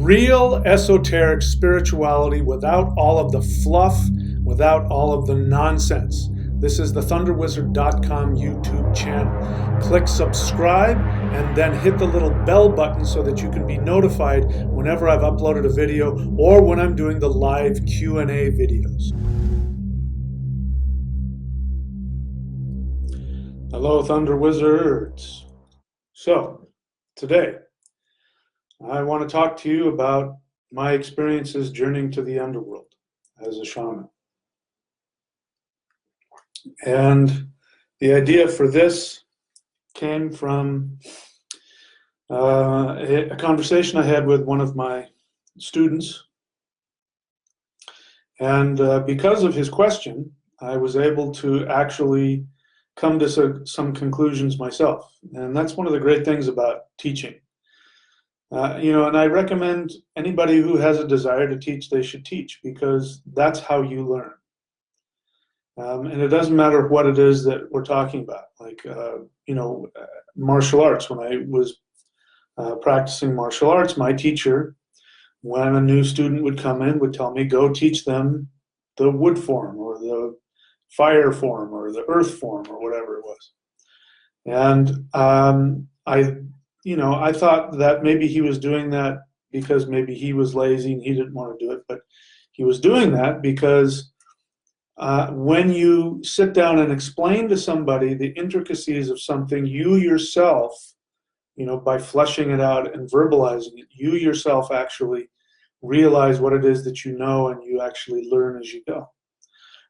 Real esoteric spirituality without all of the fluff, without all of the nonsense. This is the thunderwizard.com YouTube channel. Click subscribe and then hit the little bell button so that you can be notified whenever I've uploaded a video or when I'm doing the live Q&A videos. Hello, Thunder Wizards. So, today, I want to talk to you about my experiences journeying to the underworld as a shaman. And the idea for this came from a conversation I had with one of my students. And because of his question, I was able to actually come to some conclusions myself. And that's one of the great things about teaching. And I recommend anybody who has a desire to teach, they should teach, because that's how you learn. And it doesn't matter what it is that we're talking about, like, martial arts. When I was practicing martial arts, my teacher, when a new student would come in, would tell me, go teach them the wood form or the fire form or the earth form or whatever it was. And I thought that maybe he was doing that because maybe he was lazy and he didn't want to do it, but he was doing that because when you sit down and explain to somebody the intricacies of something, you yourself, by fleshing it out and verbalizing it, you yourself actually realize what it is that you know, and you actually learn as you go.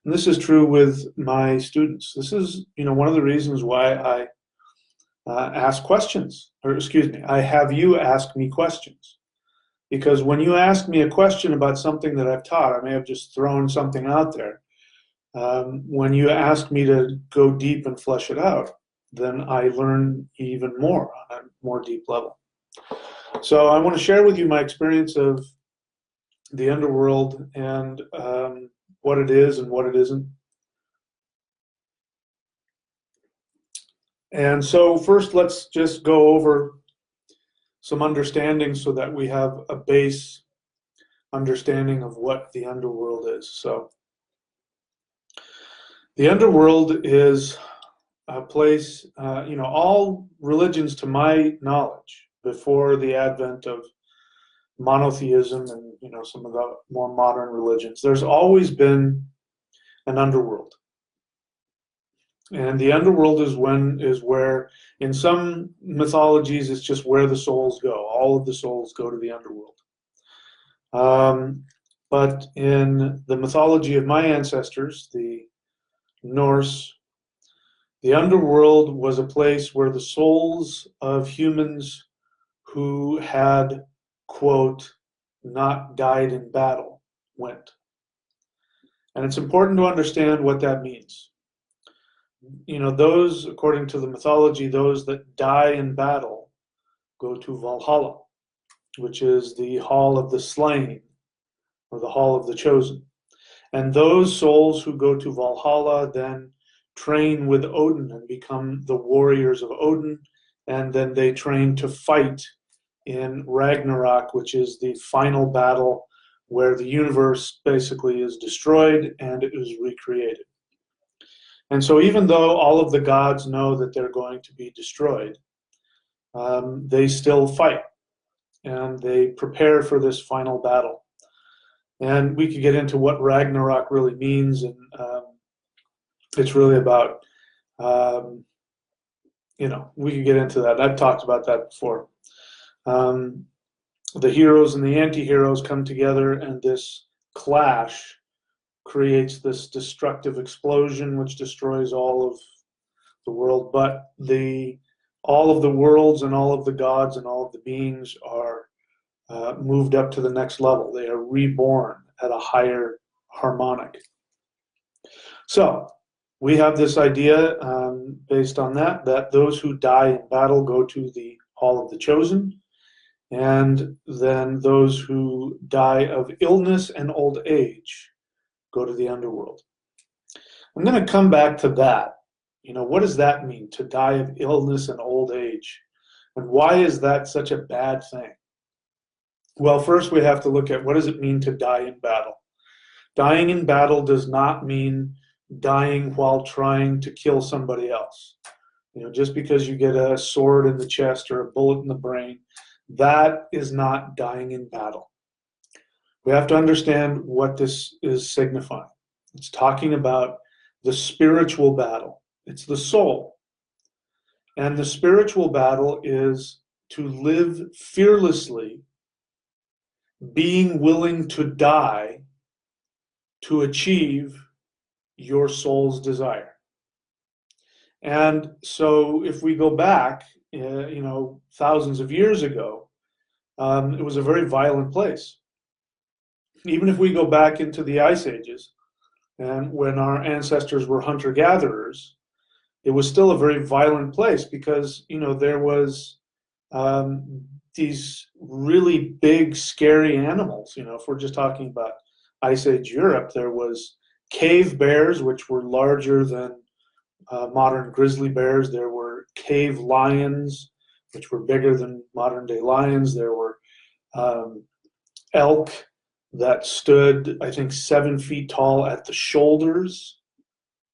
And this is true with my students. This is, one of the reasons why I ask questions, I have you ask me questions. Because when you ask me a question about something that I've taught, I may have just thrown something out there. When you ask me to go deep and flesh it out, then I learn even more on a more deep level. So I want to share with you my experience of the underworld and what it is and what it isn't. And so first, let's just go over some understanding so that we have a base understanding of what the underworld is. So the underworld is a place, all religions, to my knowledge, before the advent of monotheism and, some of the more modern religions, there's always been an underworld. And the underworld is where, in some mythologies, it's just where the souls go. All of the souls go to the underworld. But in the mythology of my ancestors, the Norse, the underworld was a place where the souls of humans who had, quote, not died in battle went. And it's important to understand what that means. Those, according to the mythology, those that die in battle go to Valhalla, which is the hall of the slain, or the hall of the chosen. And those souls who go to Valhalla then train with Odin and become the warriors of Odin, and then they train to fight in Ragnarok, which is the final battle where the universe basically is destroyed and it is recreated. And so even though all of the gods know that they're going to be destroyed, they still fight and they prepare for this final battle. And we could get into what Ragnarok really means, and it's really about, we could get into that. I've talked about that before. The heroes and the anti-heroes come together, and this clash creates this destructive explosion which destroys all of the world. But all of the worlds and all of the gods and all of the beings are moved up to the next level. They are reborn at a higher harmonic. So we have this idea based on that those who die in battle go to the hall of the chosen, and then those who die of illness and old age go to the underworld. I'm going to come back to that. What does that mean, to die of illness and old age? And why is that such a bad thing? Well, first we have to look at what does it mean to die in battle. Dying in battle does not mean dying while trying to kill somebody else. Just because you get a sword in the chest or a bullet in the brain, that is not dying in battle. We have to understand what this is signifying. It's talking about the spiritual battle. It's the soul. And the spiritual battle is to live fearlessly, being willing to die to achieve your soul's desire. And so if we go back, thousands of years ago, it was a very violent place. Even if we go back into the Ice Ages, and when our ancestors were hunter-gatherers, it was still a very violent place because, there was these really big, scary animals. If we're just talking about Ice Age Europe, there was cave bears, which were larger than modern grizzly bears. There were cave lions, which were bigger than modern day lions. There were elk that stood, I think, 7 feet tall at the shoulders.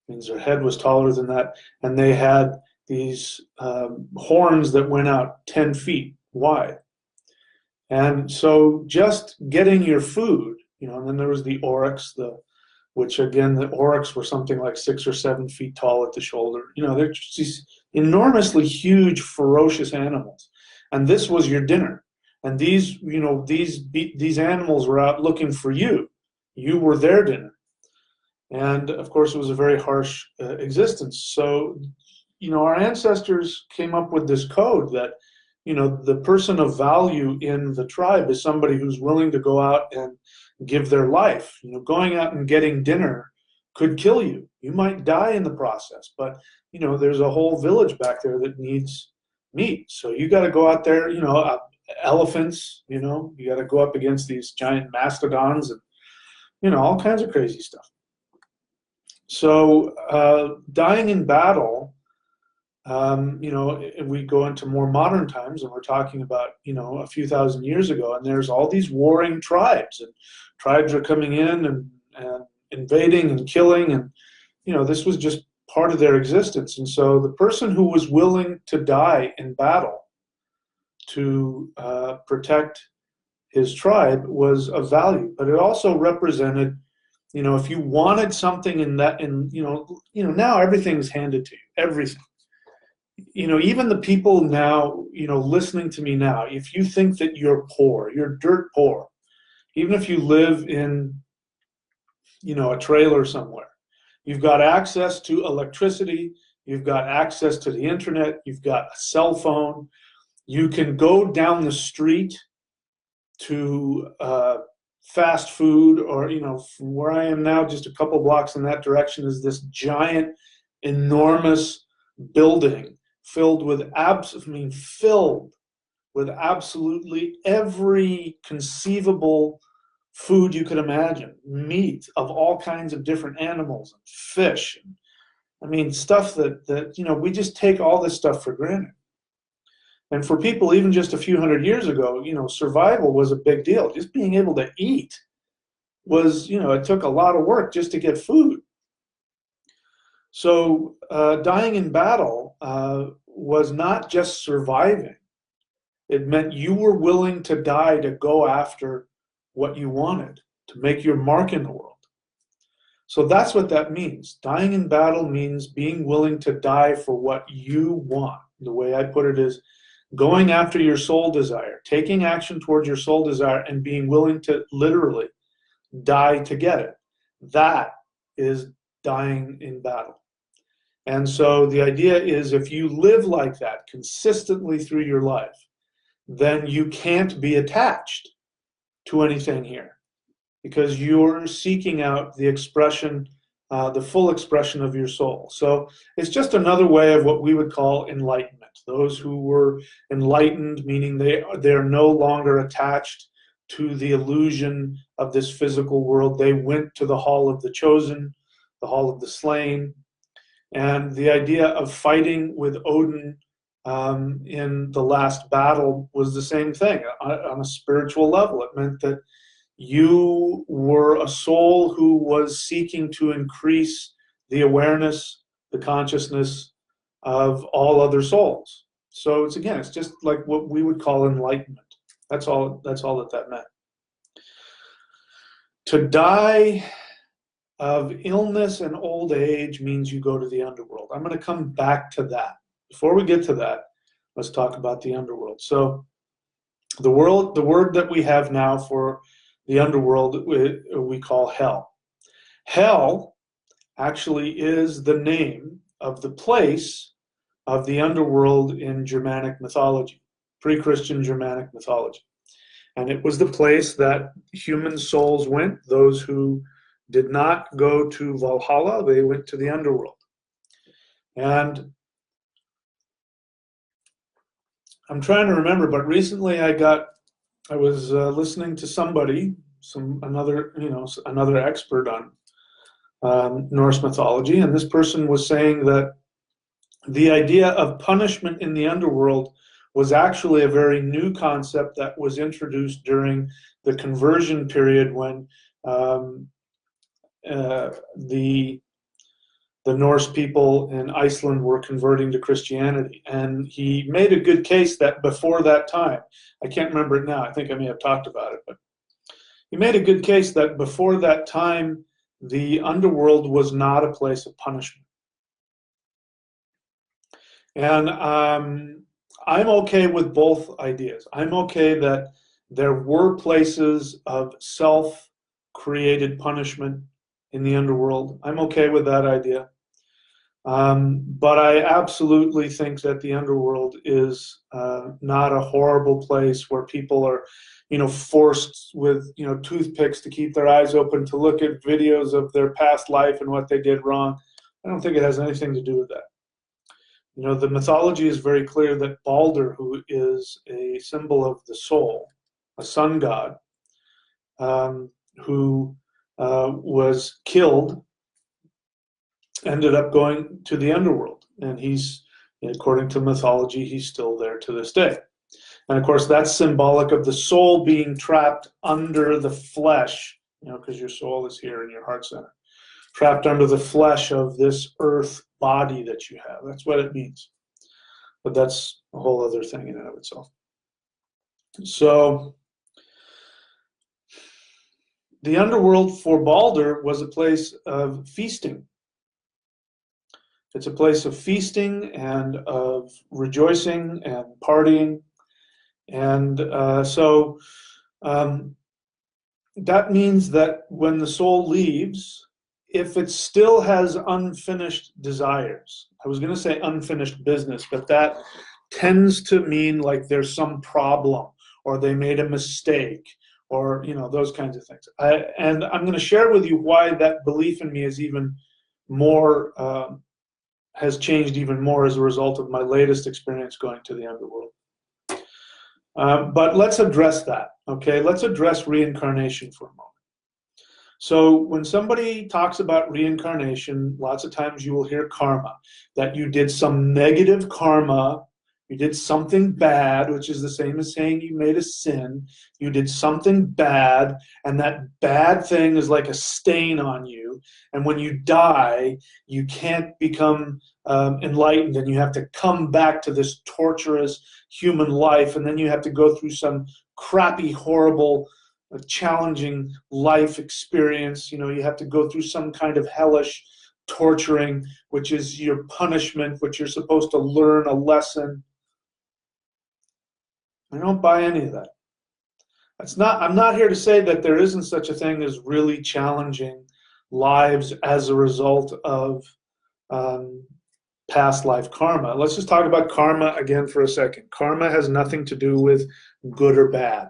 Means their head was taller than that. And they had these horns that went out 10 feet wide. And so just getting your food, and then there was the oryx, which again, the oryx were something like 6 or 7 feet tall at the shoulder. They're just these enormously huge, ferocious animals. And this was your dinner. And these animals were out looking for you. You were their dinner. And of course, it was a very harsh existence. So, our ancestors came up with this code that, the person of value in the tribe is somebody who's willing to go out and give their life. Going out and getting dinner could kill you. You might die in the process, but, there's a whole village back there that needs meat. So you got to go out there, elephants, you got to go up against these giant mastodons and, all kinds of crazy stuff. So dying in battle, we go into more modern times and we're talking about, a few thousand years ago, and there's all these warring tribes, and tribes are coming in and invading and killing, and, this was just part of their existence. And so the person who was willing to die in battle to protect his tribe was of value, but it also represented, if you wanted something now everything's handed to you, everything. Even the people now, listening to me now, if you think that you're poor, you're dirt poor, even if you live in, a trailer somewhere, you've got access to electricity, you've got access to the internet, you've got a cell phone, you can go down the street to fast food, or, from where I am now, just a couple blocks in that direction is this giant, enormous building filled with absolutely every conceivable food you could imagine, meat of all kinds of different animals, and fish. Stuff that we just take all this stuff for granted. And for people, even just a few hundred years ago, survival was a big deal. Just being able to eat was, it took a lot of work just to get food. So dying in battle was not just surviving. It meant you were willing to die to go after what you wanted, to make your mark in the world. So that's what that means. Dying in battle means being willing to die for what you want. The way I put it is going after your soul desire, taking action towards your soul desire, and being willing to literally die to get it. That is dying in battle. And so the idea is, if you live like that consistently through your life, then you can't be attached to anything here, because you're seeking out the expression, the full expression of your soul. So it's just another way of what we would call enlightenment. Those who were enlightened, meaning they're no longer attached to the illusion of this physical world. They went to the hall of the chosen, the hall of the slain. And the idea of fighting with Odin in the last battle was the same thing on a spiritual level. It meant that you were a soul who was seeking to increase the awareness, the consciousness of all other souls. So it's just like what we would call enlightenment. That's all that meant. To die of illness and old age means you go to the underworld. I'm going to come back to that. Before we get to that, let's talk about the underworld. So the word that we have now for the underworld, we call hell. Hell actually is the name of the place of the underworld in Germanic mythology, pre-Christian Germanic mythology. And it was the place that human souls went. Those who did not go to Valhalla, they went to the underworld. And I'm trying to remember, but recently I was listening to somebody, another expert on Norse mythology, and this person was saying that the idea of punishment in the underworld was actually a very new concept that was introduced during the conversion period when the Norse people in Iceland were converting to Christianity. And he made a good case that before that time, I can't remember it now, I think I may have talked about it, but he made a good case that before that time, the underworld was not a place of punishment. And I'm okay with both ideas. I'm okay that there were places of self-created punishment in the underworld. I'm okay with that idea. But I absolutely think that the underworld is not a horrible place where people are, forced with, toothpicks to keep their eyes open to look at videos of their past life and what they did wrong. I don't think it has anything to do with that. The mythology is very clear that Balder, who is a symbol of the soul, a sun god, who was killed, ended up going to the underworld. And he's, according to mythology, he's still there to this day. And of course, that's symbolic of the soul being trapped under the flesh, because your soul is here in your heart center, trapped under the flesh of this earth body that you have. That's what it means. But that's a whole other thing in and of itself. So the underworld for Balder was a place of feasting. It's a place of feasting and of rejoicing and partying. And so that means that when the soul leaves, if it still has unfinished desires, I was going to say unfinished business, but that tends to mean like there's some problem or they made a mistake or, those kinds of things. And I'm going to share with you why that belief in me is even more, has changed even more as a result of my latest experience going to the underworld. But let's address that, okay? Let's address reincarnation for a moment. So when somebody talks about reincarnation, lots of times you will hear karma, that you did some negative karma, you did something bad, which is the same as saying you made a sin. You did something bad, and that bad thing is like a stain on you. And when you die, you can't become enlightened, and you have to come back to this torturous human life, and then you have to go through some crappy, horrible, challenging life experience. You have to go through some kind of hellish torturing, which is your punishment, which you're supposed to learn a lesson. I don't buy any of that. I'm not here to say that there isn't such a thing as really challenging lives as a result of past life karma. Let's just talk about karma again for a second. Karma has nothing to do with good or bad.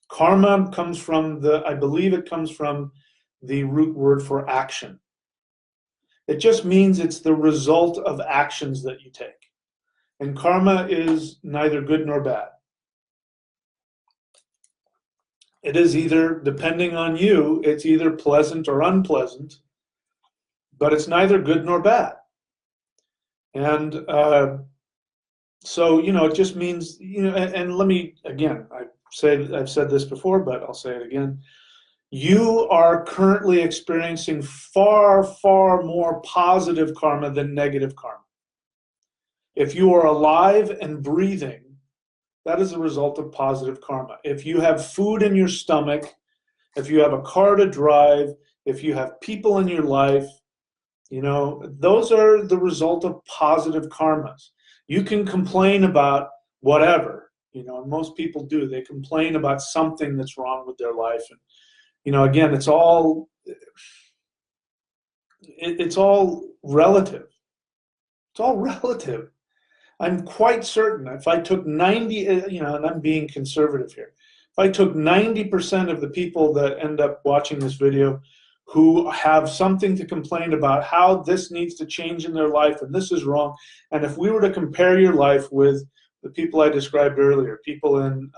Karma comes from I believe it comes from the root word for action. It just means it's the result of actions that you take. And karma is neither good nor bad. It is either, depending on you, it's either pleasant or unpleasant, but it's neither good nor bad. And So, it just means, and let me, again, I've said this before, but I'll say it again. You are currently experiencing far, far more positive karma than negative karma. If you are alive and breathing, that is a result of positive karma. If you have food in your stomach, if you have a car to drive, if you have people in your life, those are the result of positive karmas. You can complain about whatever, and most people do. They complain about something that's wrong with their life. And, again, it's all relative. It's all relative. I'm quite certain if I took 90, and I'm being conservative here, if I took 90% of the people that end up watching this video who have something to complain about, how this needs to change in their life and this is wrong, and if we were to compare your life with the people I described earlier, people in,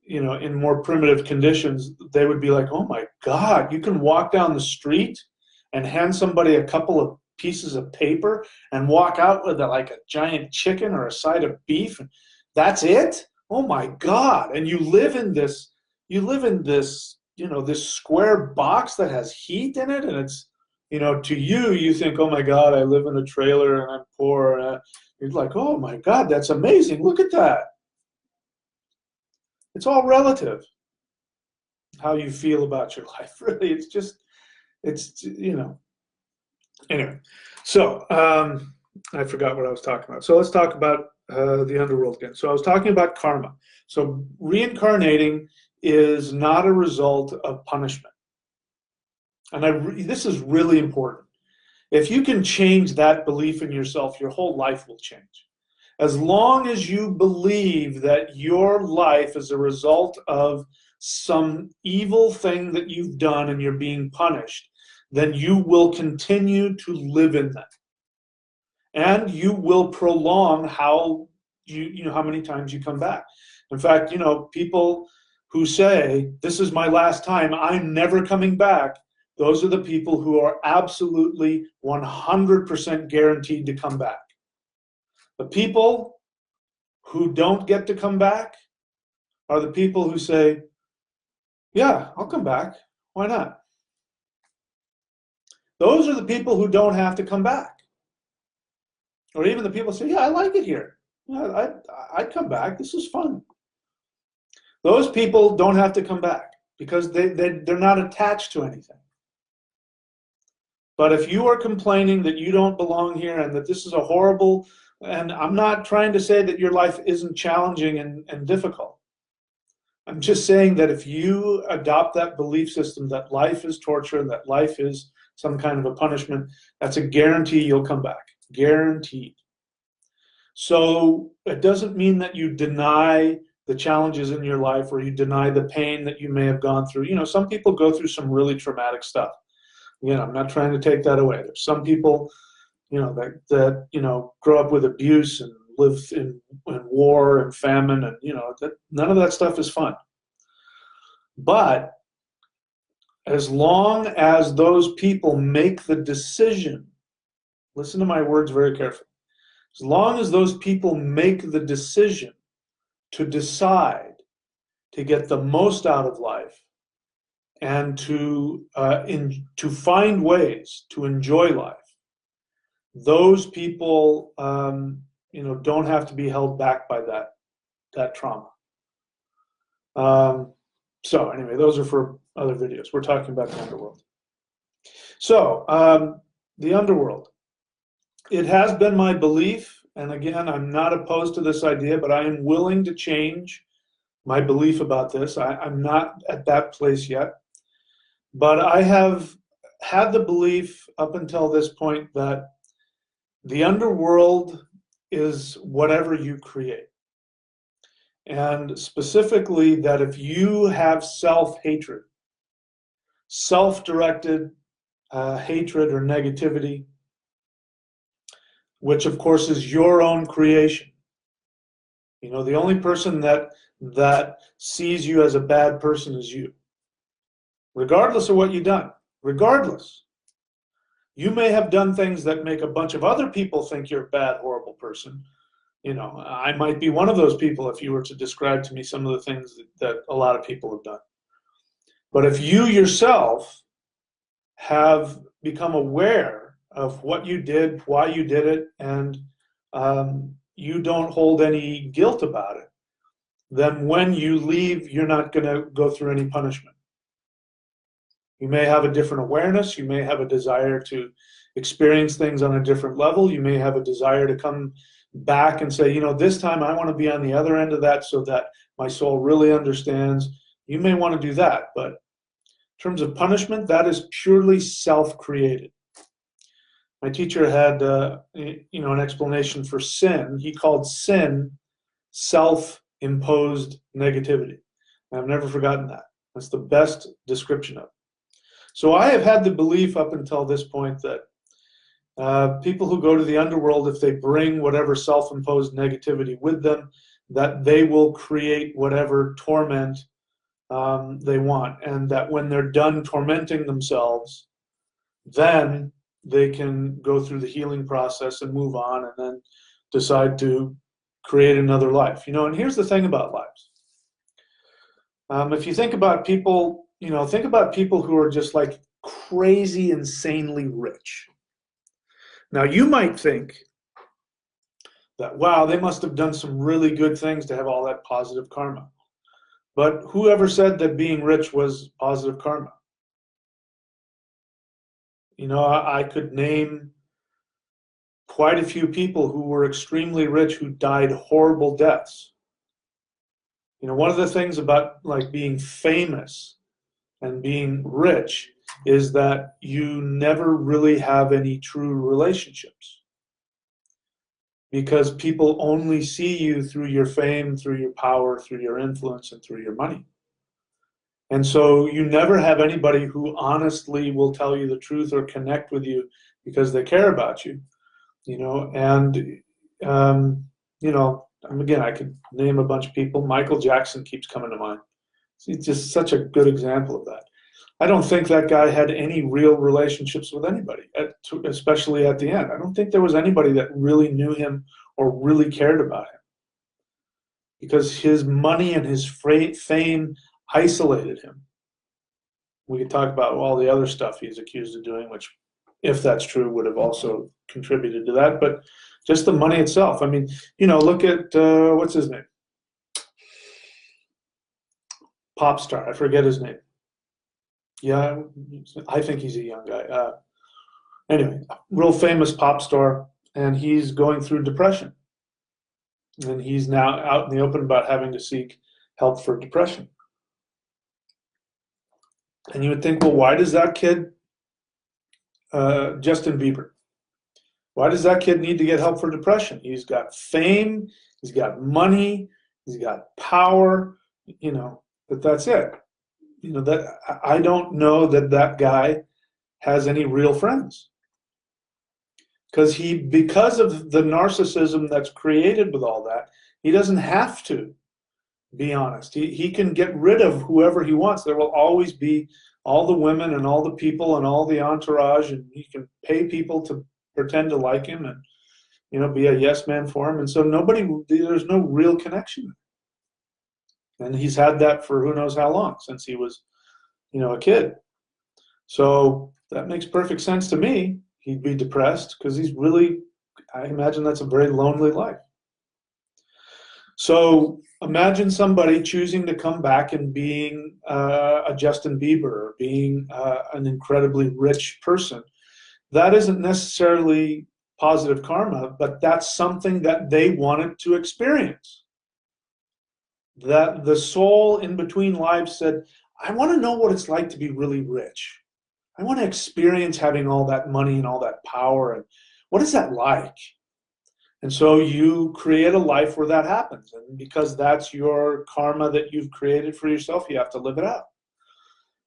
in more primitive conditions, they would be like, oh my God, you can walk down the street and hand somebody a couple of pieces of paper and walk out with like a giant chicken or a side of beef, and that's it? Oh my God. And you live in this this square box that has heat in it, and it's, to you think, oh my God, I live in a trailer and I'm poor. You're like, oh my God, that's amazing. Look at that. It's all relative, how you feel about your life. Really, it's Anyway, so I forgot what I was talking about. So let's talk about the underworld again. So I was talking about karma. So reincarnating is not a result of punishment. And this is really important. If you can change that belief in yourself, your whole life will change. As long as you believe that your life is a result of some evil thing that you've done and you're being punished, then you will continue to live in that. And you will prolong how how many times you come back. In fact, people who say, this is my last time, I'm never coming back, those are the people who are absolutely 100% guaranteed to come back. The people who don't get to come back are the people who say, yeah, I'll come back. Why not? Those are the people who don't have to come back. Or even the people who say, yeah, I like it here. Yeah, I'd come back. This is fun. Those people don't have to come back because they're not attached to anything. But if you are complaining that you don't belong here and that this is a horrible, and I'm not trying to say that your life isn't challenging and difficult. I'm just saying that if you adopt that belief system that life is torture, that life is some kind of a punishment, that's a guarantee you'll come back. Guaranteed. So it doesn't mean that you deny the challenges in your life or you deny the pain that you may have gone through. Some people go through some really traumatic stuff. Again, I'm not trying to take that away. There's some people, that grow up with abuse and live in war and famine, and that none of that stuff is fun. But as long as those people make the decision, listen to my words very carefully. As long as those people make the decision to decide to get the most out of life and to find ways to enjoy life, those people, don't have to be held back by that trauma. So anyway, those are for other videos. We're talking about the underworld. So the underworld. It has been my belief, and again, I'm not opposed to this idea, but I am willing to change my belief about this. I'm not at that place yet, but I have had the belief up until this point that the underworld is whatever you create. And specifically that if you have self-hatred, self-directed hatred or negativity, which of course is your own creation. The only person that sees you as a bad person is you. Regardless of what you've done, regardless. You may have done things that make a bunch of other people think you're a bad, horrible person, You know, I might be one of those people if you were to describe to me some of the things that a lot of people have done. But if you yourself have become aware of what you did, why you did it, and you don't hold any guilt about it, then when you leave, you're not going to go through any punishment. You may have a different awareness. You may have a desire to experience things on a different level. You may have a desire to come back and say, you know, this time I want to be on the other end of that so that my soul really understands. You may want to do that, but in terms of punishment, that is purely self-created. My teacher had, you know, an explanation for sin. He called sin self-imposed negativity. I've never forgotten that. That's the best description of it. So I have had the belief up until this point that people who go to the underworld, if they bring whatever self-imposed negativity with them, that they will create whatever torment they want, and that when they're done tormenting themselves, then they can go through the healing process and move on and then decide to create another life. You know, and here's the thing about lives. If you think about people, you know, think about people who are just like crazy, insanely rich. Now, you might think that, wow, they must have done some really good things to have all that positive karma. But whoever said that being rich was positive karma? You know, I could name quite a few people who were extremely rich who died horrible deaths. You know, one of the things about like being famous and being rich is that you never really have any true relationships, because people only see you through your fame, through your power, through your influence, and through your money. And so you never have anybody who honestly will tell you the truth or connect with you because they care about you, you know. And, you know, again, I could name a bunch of people. Michael Jackson keeps coming to mind. He's just such a good example of that. I don't think that guy had any real relationships with anybody, especially at the end. I don't think there was anybody that really knew him or really cared about him, because his money and his fame isolated him. We could talk about all the other stuff he's accused of doing, which, if that's true, would have also contributed to that. But just the money itself. I mean, you know, look at, what's his name? Pop star. I forget his name. Yeah, I think he's a young guy. Anyway, real famous pop star, and he's going through depression. And he's now out in the open about having to seek help for depression. And you would think, well, why does that kid, Justin Bieber, why does that kid need to get help for depression? He's got fame, he's got money, he's got power, you know, but that's it. You know, that I don't know that that guy has any real friends, because of the narcissism that's created with all that, he doesn't have to be honest. He can get rid of whoever he wants. There will always be all the women and all the people and all the entourage, and he can pay people to pretend to like him and, you know, be a yes man for him. And so there's no real connection. And he's had that for who knows how long, since he was, you know, a kid. So that makes perfect sense to me. He'd be depressed because he's really, I imagine that's a very lonely life. So imagine somebody choosing to come back and being a Justin Bieber, or being an incredibly rich person. That isn't necessarily positive karma, but that's something that they wanted to experience. That the soul in between lives said, I want to know what it's like to be really rich. I want to experience having all that money and all that power, and what is that like? And so you create a life where that happens. And because that's your karma that you've created for yourself, you have to live it out.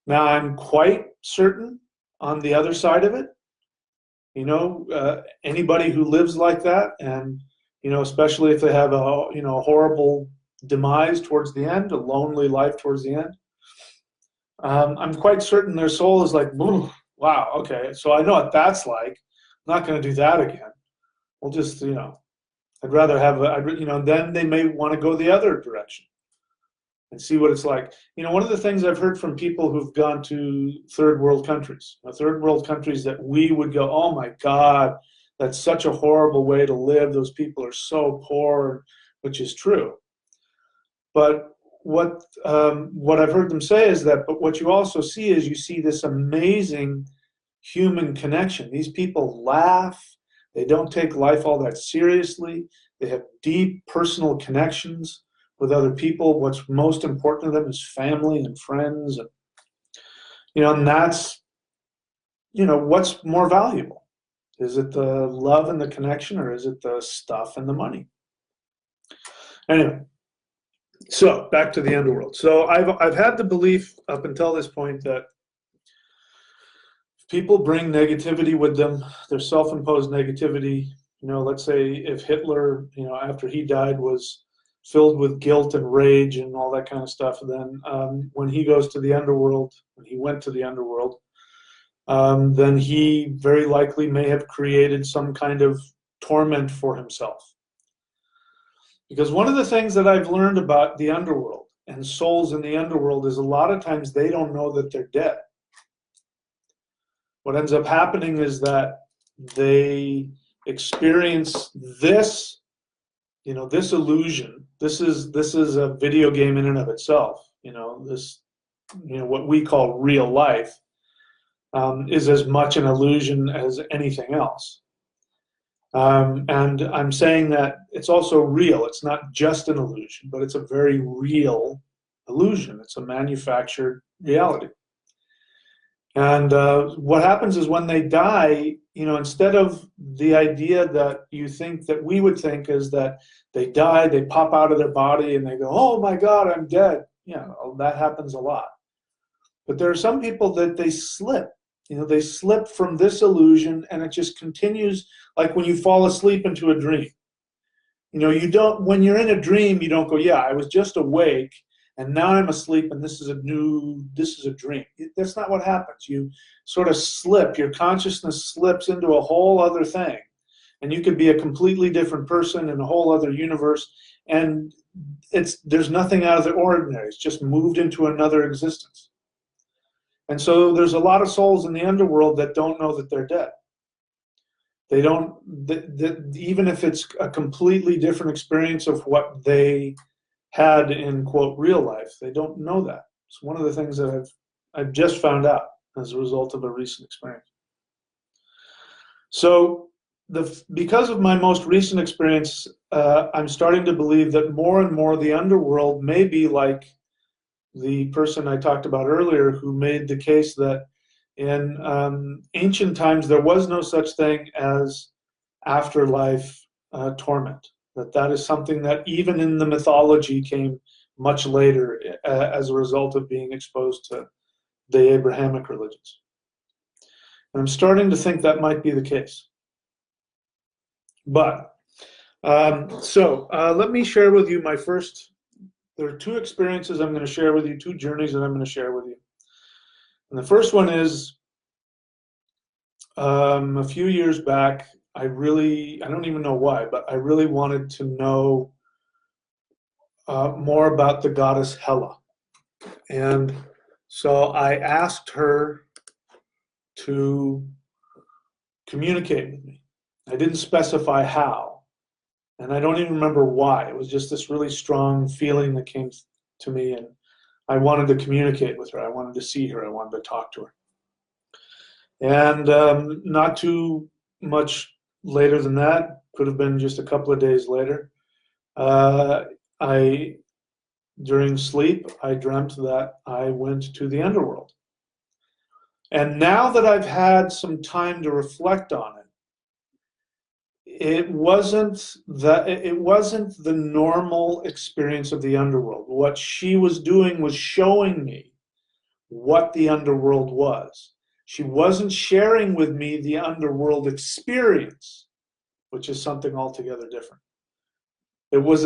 Now, I'm quite certain on the other side of it, you know, anybody who lives like that, and, you know, especially if they have a, you know, a horrible demise towards the end, a lonely life towards the end, I'm quite certain their soul is like, wow, okay, so I know what that's like. I'm not going to do that again. We'll just, you know, I'd rather have, then they may want to go the other direction and see what it's like. One of the things I've heard from people who've gone to third world countries, third world countries that we would go, oh my God, that's such a horrible way to live. Those people are so poor, which is true. But what I've heard them say is that, but what you also see is you see this amazing human connection. These people laugh. They don't take life all that seriously. They have deep personal connections with other people. What's most important to them is family and friends. And that's, what's more valuable? Is it the love and the connection, or is it the stuff and the money? Anyway, so back to the underworld. So I've had the belief up until this point that people bring negativity with them, their self-imposed negativity. Let's say if Hitler, after he died, was filled with guilt and rage and all that kind of stuff, then when he goes to the underworld, when he went to the underworld, then he very likely may have created some kind of torment for himself. Because one of the things that I've learned about the underworld and souls in the underworld is a lot of times they don't know that they're dead. What ends up happening is that they experience this, this illusion. This is a video game in and of itself. What we call real life is as much an illusion as anything else. And I'm saying that it's also real. It's not just an illusion, but it's a very real illusion. It's a manufactured reality. And what happens is when they die, instead of the idea that you think that we would think is that they die, they pop out of their body and they go, oh my God, I'm dead. That happens a lot. But there are some people that they slip. They slip from this illusion, and it just continues, like when you fall asleep into a dream. When you're in a dream, you don't go, yeah, I was just awake and now I'm asleep and this is a dream. That's not what happens. You sort of slip, your consciousness slips into a whole other thing, and you could be a completely different person in a whole other universe, and there's nothing out of the ordinary. It's just moved into another existence. And so there's a lot of souls in the underworld that don't know that they're dead. They don't, even if it's a completely different experience of what they had in, quote, real life, they don't know that. It's one of the things that I've just found out as a result of a recent experience. So because of my most recent experience, I'm starting to believe that more and more the underworld may be like the person I talked about earlier who made the case that in ancient times there was no such thing as afterlife torment. That is something that even in the mythology came much later as a result of being exposed to the Abrahamic religions. And I'm starting to think that might be the case. But, let me share with you there are two experiences I'm going to share with you, two journeys that I'm going to share with you. And the first one is a few years back, I don't even know why, but I really wanted to know more about the goddess Hela. And so I asked her to communicate with me. I didn't specify how, and I don't even remember why. It was just this really strong feeling that came to me, and I wanted to communicate with her. I wanted to see her. I wanted to talk to her. And not too much later than that, could have been just a couple of days later, during sleep, I dreamt that I went to the underworld. And now that I've had some time to reflect on it, it wasn't the normal experience of the underworld. What she was doing was showing me what the underworld was. She wasn't sharing with me the underworld experience, which is something altogether different. It was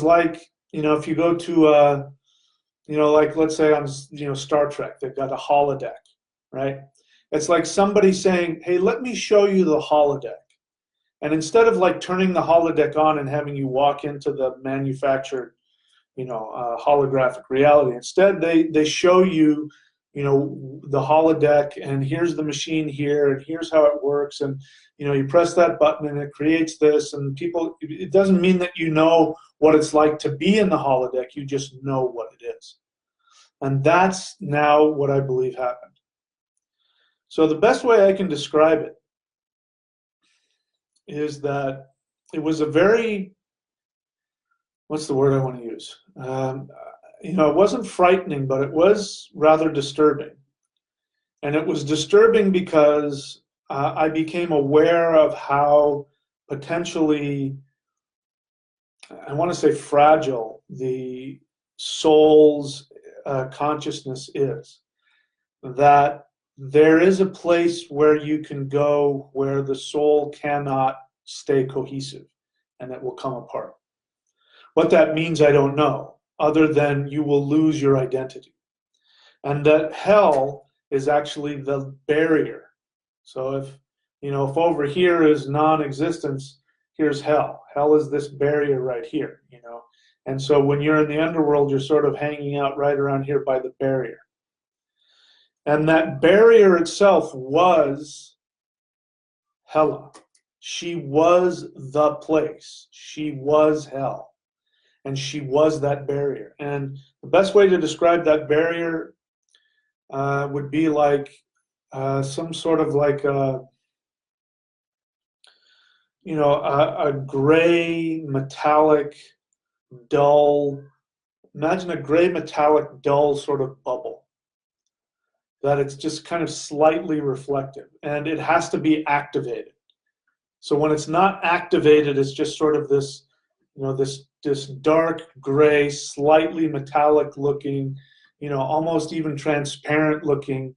like, if you go to like, let's say on Star Trek, they've got a holodeck, right? It's like somebody saying, hey, let me show you the holodeck. And instead of like turning the holodeck on and having you walk into the manufactured, holographic reality, instead they show you, the holodeck, and here's the machine here, and here's how it works, and you press that button and it creates this, and it doesn't mean that you know what it's like to be in the holodeck, you just know what it is. And that's now what I believe happened. So the best way I can describe it is that it was a very, what's the word I want to use? It wasn't frightening, but it was rather disturbing. And it was disturbing because I became aware of how potentially, I want to say fragile, the soul's consciousness is. That there is a place where you can go where the soul cannot stay cohesive and it will come apart. What that means, I don't know, other than you will lose your identity. And that hell is actually the barrier. So if over here is non-existence, here's hell. Hell is this barrier right here, And so when you're in the underworld, you're sort of hanging out right around here by the barrier. And that barrier itself was Hela. She was the place. She was hell. And she was that barrier. And the best way to describe that barrier would be like some sort of like a gray, metallic, dull, imagine a gray, metallic, dull sort of bubble. That it's just kind of slightly reflective, and it has to be activated. So when it's not activated, it's just sort of this, this dark gray, slightly metallic looking, almost even transparent looking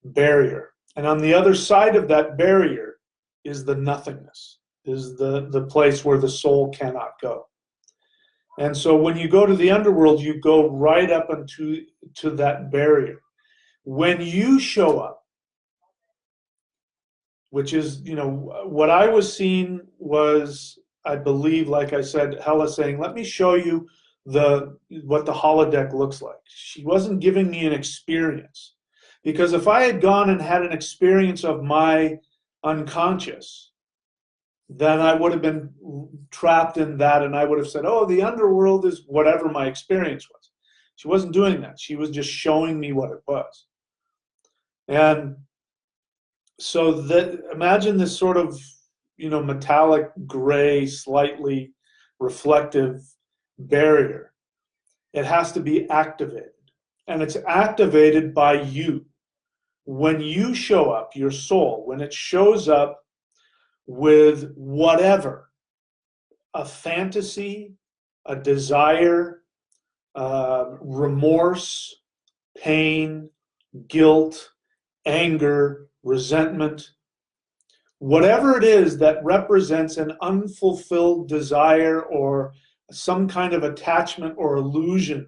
barrier. And on the other side of that barrier is the nothingness, is the place where the soul cannot go. And so when you go to the underworld, you go right up to that barrier. When you show up, which is, what I was seeing was, I believe, like I said, Hela saying, let me show you what the holodeck looks like. She wasn't giving me an experience. Because if I had gone and had an experience of my unconscious, then I would have been trapped in that, and I would have said, oh, the underworld is whatever my experience was. She wasn't doing that. She was just showing me what it was. And so imagine this sort of, metallic gray, slightly reflective barrier. It has to be activated. And it's activated by you. When you show up, your soul, when it shows up with whatever, a fantasy, a desire, remorse, pain, guilt, anger, resentment, whatever it is that represents an unfulfilled desire or some kind of attachment or illusion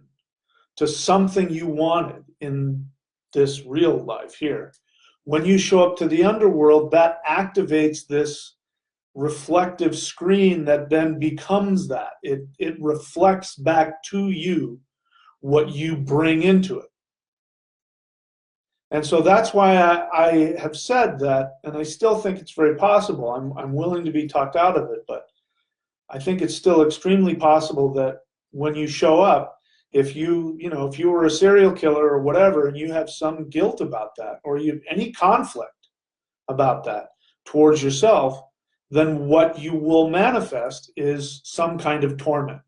to something you wanted in this real life here. When you show up to the underworld, that activates this reflective screen that then becomes that. It reflects back to you what you bring into it. And so that's why I have said that, and I still think it's very possible. I'm willing to be talked out of it, but I think it's still extremely possible that when you show up, if you were a serial killer or whatever, and you have some guilt about that, or you have any conflict about that towards yourself, then what you will manifest is some kind of torment.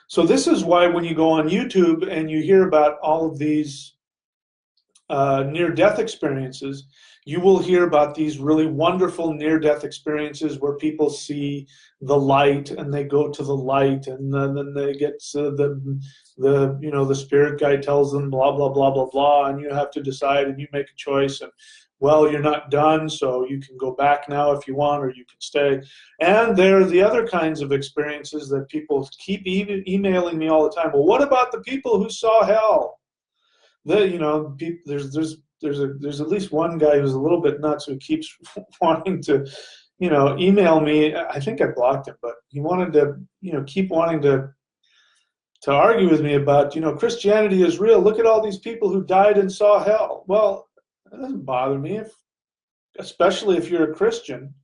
So this is why when you go on YouTube and you hear about all of these near-death experiences, you will hear about these really wonderful near-death experiences where people see the light and they go to the light, and then they get the spirit guide tells them blah blah blah blah blah, and you have to decide and you make a choice, and well, you're not done, so you can go back now if you want, or you can stay. And there are the other kinds of experiences that people keep emailing me all the time. Well, what about the people who saw hell? There's at least one guy who's a little bit nuts who keeps wanting to, email me. I think I blocked him, but he wanted to, keep wanting to argue with me about, Christianity is real. Look at all these people who died and saw hell. Well, that doesn't bother me, especially if you're a Christian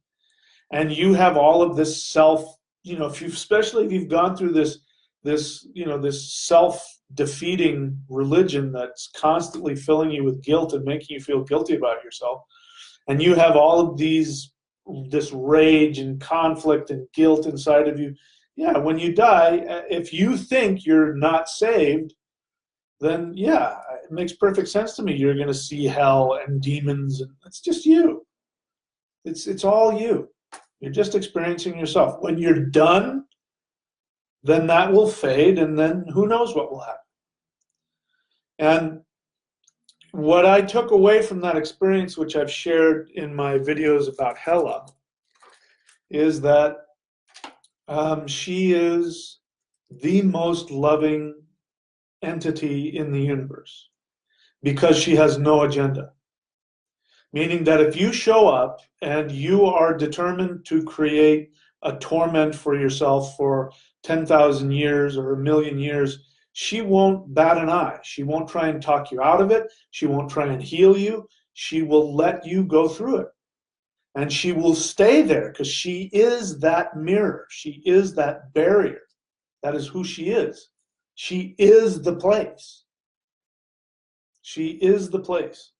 and you have all of this self, especially if you've gone through this self-defeating religion that's constantly filling you with guilt and making you feel guilty about yourself, and you have all of this rage and conflict and guilt inside of you. Yeah, when you die, if you think you're not saved, then yeah, it makes perfect sense to me. You're going to see hell and demons, and it's just you. It's all you. You're just experiencing yourself. When you're done, then that will fade, and then who knows what will happen. And what I took away from that experience, which I've shared in my videos about Hela, is that she is the most loving entity in the universe because she has no agenda. Meaning that if you show up and you are determined to create a torment for yourself for 10,000 years or 1,000,000 years, she won't bat an eye. She won't try and talk you out of it. She won't try and heal you. She will let you go through it. And she will stay there because she is that mirror. She is that barrier. That is who she is. She is the place. She is the place.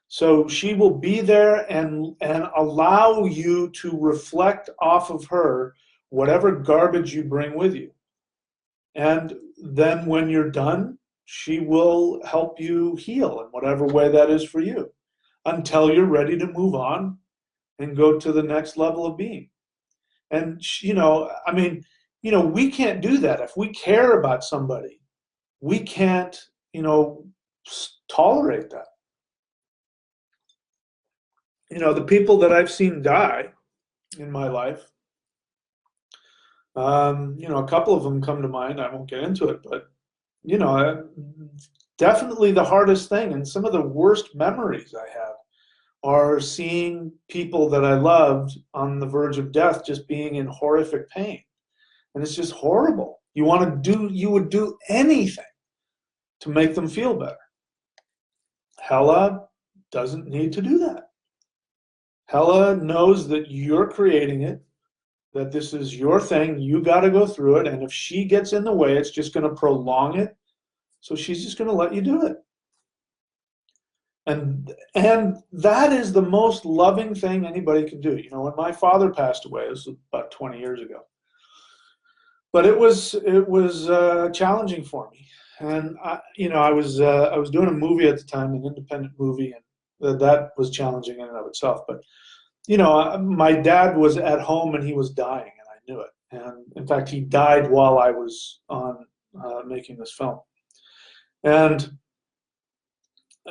So she will be there and allow you to reflect off of her whatever garbage you bring with you. And then when you're done, she will help you heal in whatever way that is for you until you're ready to move on and go to the next level of being. And, we can't do that. If we care about somebody, we can't, tolerate that. The people that I've seen die in my life, a couple of them come to mind. I won't get into it, but, definitely the hardest thing and some of the worst memories I have are seeing people that I loved on the verge of death just being in horrific pain. And it's just horrible. You would do anything to make them feel better. Hela doesn't need to do that. Hela knows that you're creating it, that this is your thing, you got to go through it, and if she gets in the way, it's just going to prolong it, so she's just going to let you do it. And that is the most loving thing anybody can do. When my father passed away, this was about 20 years ago, but it was challenging for me. And I was doing a movie at the time, an independent movie, and that was challenging in and of itself. But my dad was at home and he was dying, and I knew it. And in fact, he died while I was on making this film. And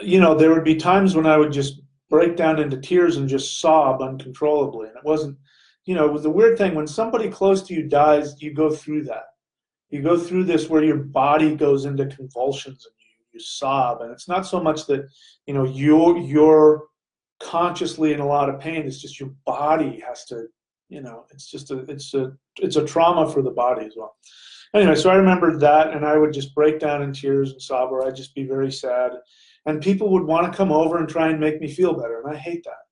there would be times when I would just break down into tears and just sob uncontrollably. And it wasn't, it was the weird thing. When somebody close to you dies, you go through that. You go through this where your body goes into convulsions and you sob. And it's not so much that, you're consciously in a lot of pain. It's just your body has to, it's a trauma for the body as well. Anyway, so I remembered that, and I would just break down in tears and sob, or I'd just be very sad. And people would want to come over and try and make me feel better, and I hate that.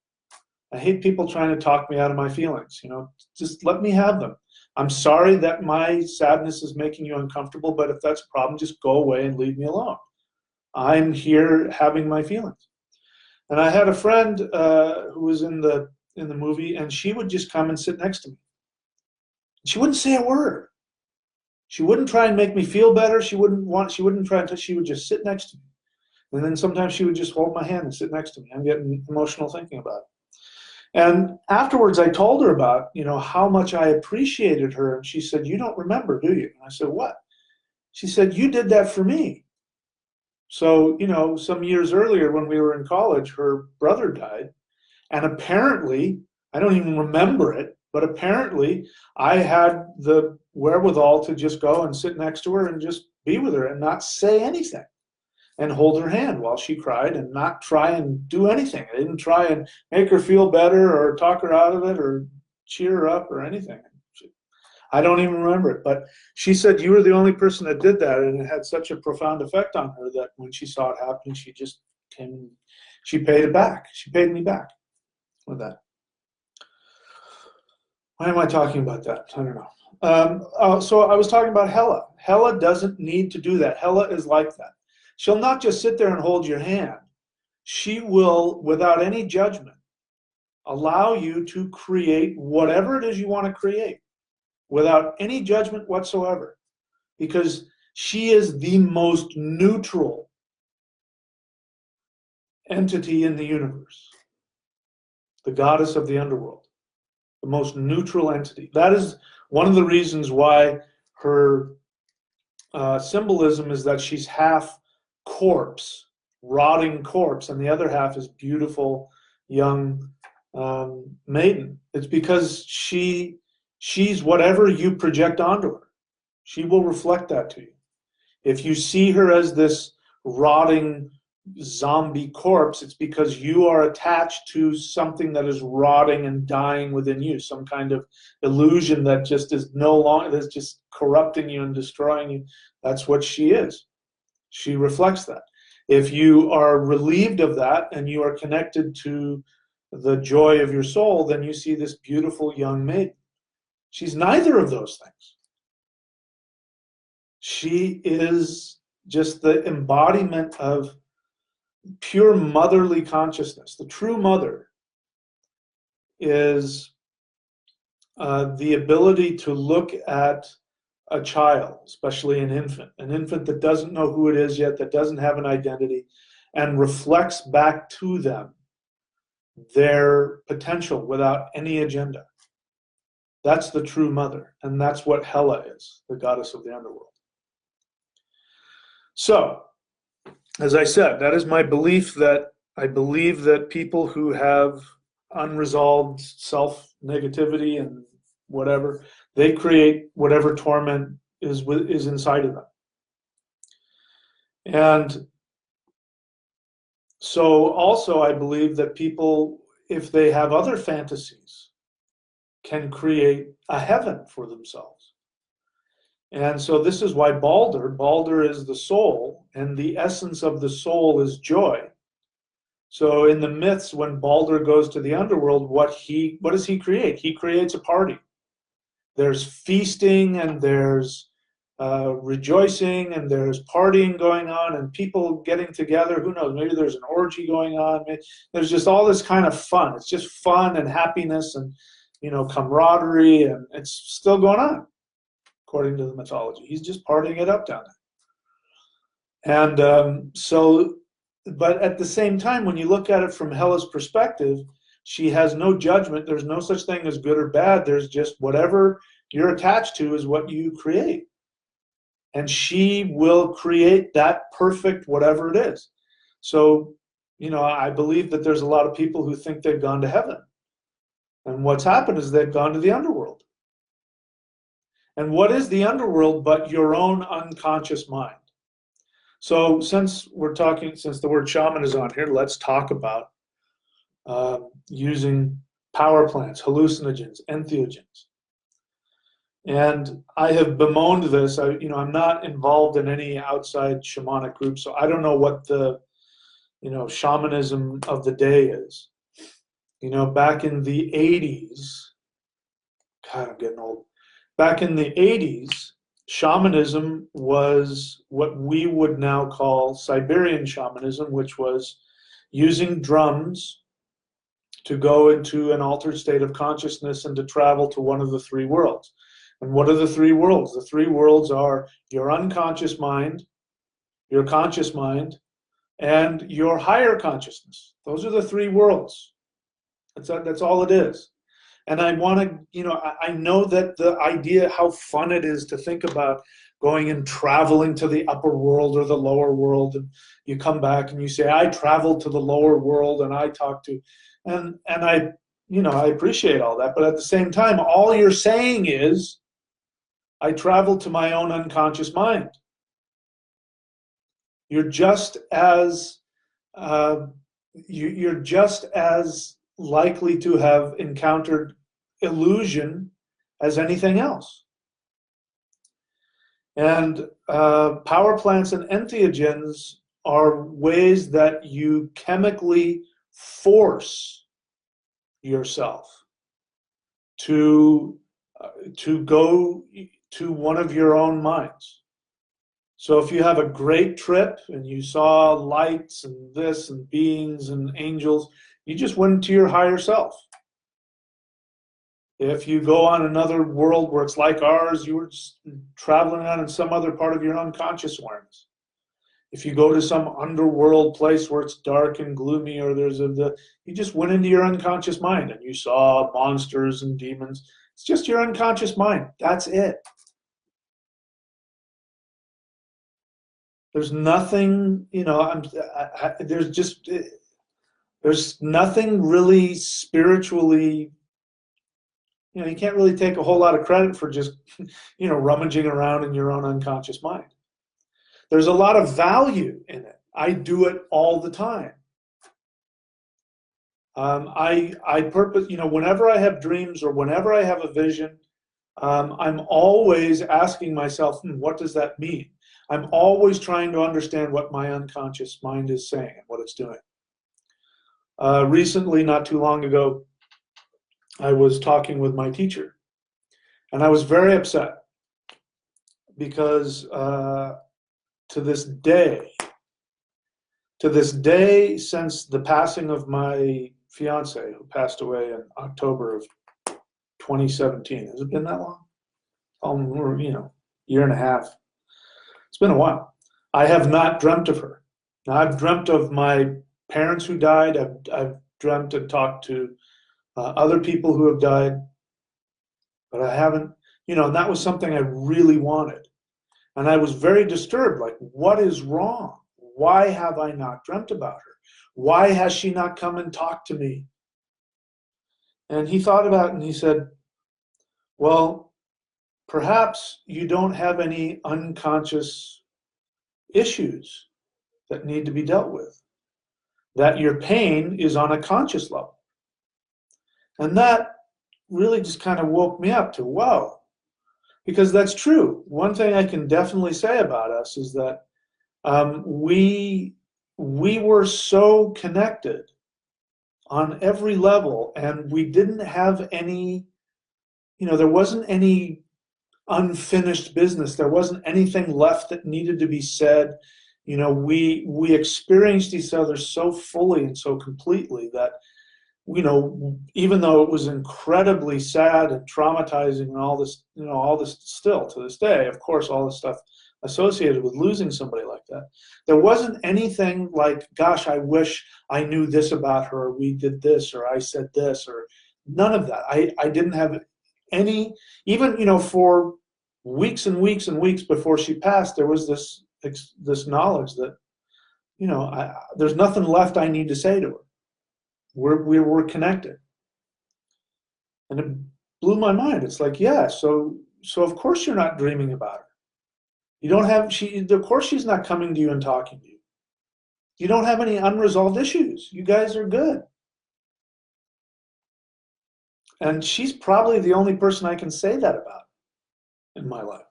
I hate people trying to talk me out of my feelings. Just let me have them. I'm sorry that my sadness is making you uncomfortable, but if that's a problem, just go away and leave me alone. I'm here having my feelings. And I had a friend who was in the movie, and she would just come and sit next to me. She wouldn't say a word. She wouldn't try and make me feel better. She wouldn't try and touch. She would just sit next to me. And then sometimes she would just hold my hand and sit next to me. I'm getting emotional thinking about it. And afterwards, I told her about, how much I appreciated her. And she said, "You don't remember, do you?" And I said, "What?" She said, "You did that for me." So, some years earlier when we were in college, her brother died. And apparently, I don't even remember it, but apparently I had the wherewithal to just go and sit next to her and just be with her and not say anything and hold her hand while she cried and not try and do anything. I didn't try and make her feel better or talk her out of it or cheer her up or anything. I don't even remember it, but she said you were the only person that did that, and it had such a profound effect on her that when she saw it happen, she just came, she paid it back. She paid me back with that. Why am I talking about that? I don't know. So I was talking about Hela. Hela doesn't need to do that. Hela is like that. She'll not just sit there and hold your hand. She will, without any judgment, allow you to create whatever it is you want to create without any judgment whatsoever, because she is the most neutral entity in the universe, the goddess of the underworld, the most neutral entity. That is one of the reasons why her symbolism is that she's half corpse, rotting corpse, and the other half is beautiful young maiden. It's because she's whatever you project onto her. She will reflect that to you. If you see her as this rotting zombie corpse, it's because you are attached to something that is rotting and dying within you, some kind of illusion that just is no longer, that's just corrupting you and destroying you. That's what she is. She reflects that. If you are relieved of that and you are connected to the joy of your soul, then you see this beautiful young maiden. She's neither of those things. She is just the embodiment of pure motherly consciousness. The true mother is the ability to look at a child, especially an infant that doesn't know who it is yet, that doesn't have an identity, and reflects back to them their potential without any agenda. That's the true mother, and that's what Hela is, the goddess of the underworld. So, as I said, that is my belief, that I believe that people who have unresolved self-negativity and whatever, they create whatever torment is inside of them. And so also I believe that people, if they have other fantasies, can create a heaven for themselves. And so this is why Balder is the soul, and the essence of the soul is joy. So in the myths, when Balder goes to the underworld, what does he create? He creates a party. There's feasting, and there's rejoicing, and there's partying going on, and people getting together. Who knows? Maybe there's an orgy going on. There's just all this kind of fun. It's just fun and happiness and, camaraderie, and it's still going on, according to the mythology. He's just partying it up down there. And but at the same time, when you look at it from Hela's perspective, she has no judgment. There's no such thing as good or bad. There's just whatever you're attached to is what you create. And she will create that perfect whatever it is. So, I believe that there's a lot of people who think they've gone to heaven. And what's happened is they've gone to the underworld. And what is the underworld but your own unconscious mind? So since the word shaman is on here, let's talk about using power plants, hallucinogens, entheogens. And I have bemoaned this. I'm not involved in any outside shamanic group, so I don't know what the, shamanism of the day is. Back in the 80s, God, I'm getting old. Back in the 80s, shamanism was what we would now call Siberian shamanism, which was using drums to go into an altered state of consciousness and to travel to one of the three worlds. And what are the three worlds? The three worlds are your unconscious mind, your conscious mind, and your higher consciousness. Those are the three worlds. That's all it is. And I want to, I know that the idea, how fun it is to think about going and traveling to the upper world or the lower world, and you come back and you say, I traveled to the lower world and I talked to, and I appreciate all that. But at the same time, all you're saying is, I traveled to my own unconscious mind. You're just as likely to have encountered illusion as anything else. And power plants and entheogens are ways that you chemically force yourself to go to one of your own minds. So if you have a great trip and you saw lights and this and beings and angels, you just went into your higher self. If you go on another world where it's like ours, you were just traveling around in some other part of your unconscious awareness. If you go to some underworld place where it's dark and gloomy, or you just went into your unconscious mind and you saw monsters and demons. It's just your unconscious mind. That's it. There's nothing, there's nothing really spiritually, you can't really take a whole lot of credit for just, rummaging around in your own unconscious mind. There's a lot of value in it. I do it all the time. I purpose, whenever I have dreams or whenever I have a vision, I'm always asking myself, what does that mean? I'm always trying to understand what my unconscious mind is saying and what it's doing. Recently, not too long ago, I was talking with my teacher, and I was very upset because to this day, since the passing of my fiance, who passed away in October of 2017, has it been that long? Year and a half. It's been a while. I have not dreamt of her. Now, I've dreamt of my parents who died. I've dreamt and talked to other people who have died, but I haven't, and that was something I really wanted. And I was very disturbed, like, what is wrong? Why have I not dreamt about her? Why has she not come and talked to me? And he thought about it and he said, well, perhaps you don't have any unconscious issues that need to be dealt with, that your pain is on a conscious level. And that really just kind of woke me up to, wow, because that's true. One thing I can definitely say about us is that we were so connected on every level, and we didn't have any, there wasn't any unfinished business. There wasn't anything left that needed to be said. We experienced each other so fully and so completely that, even though it was incredibly sad and traumatizing and all this still to this day, of course, all this stuff associated with losing somebody like that, there wasn't anything like, gosh, I wish I knew this about her, or we did this, or I said this, or none of that. I didn't have any, even, for weeks and weeks and weeks before she passed, there was this knowledge that, there's nothing left I need to say to her. We're connected. And it blew my mind. It's like, yeah, so of course you're not dreaming about her. You don't have, of course she's not coming to you and talking to you. You don't have any unresolved issues. You guys are good. And she's probably the only person I can say that about in my life.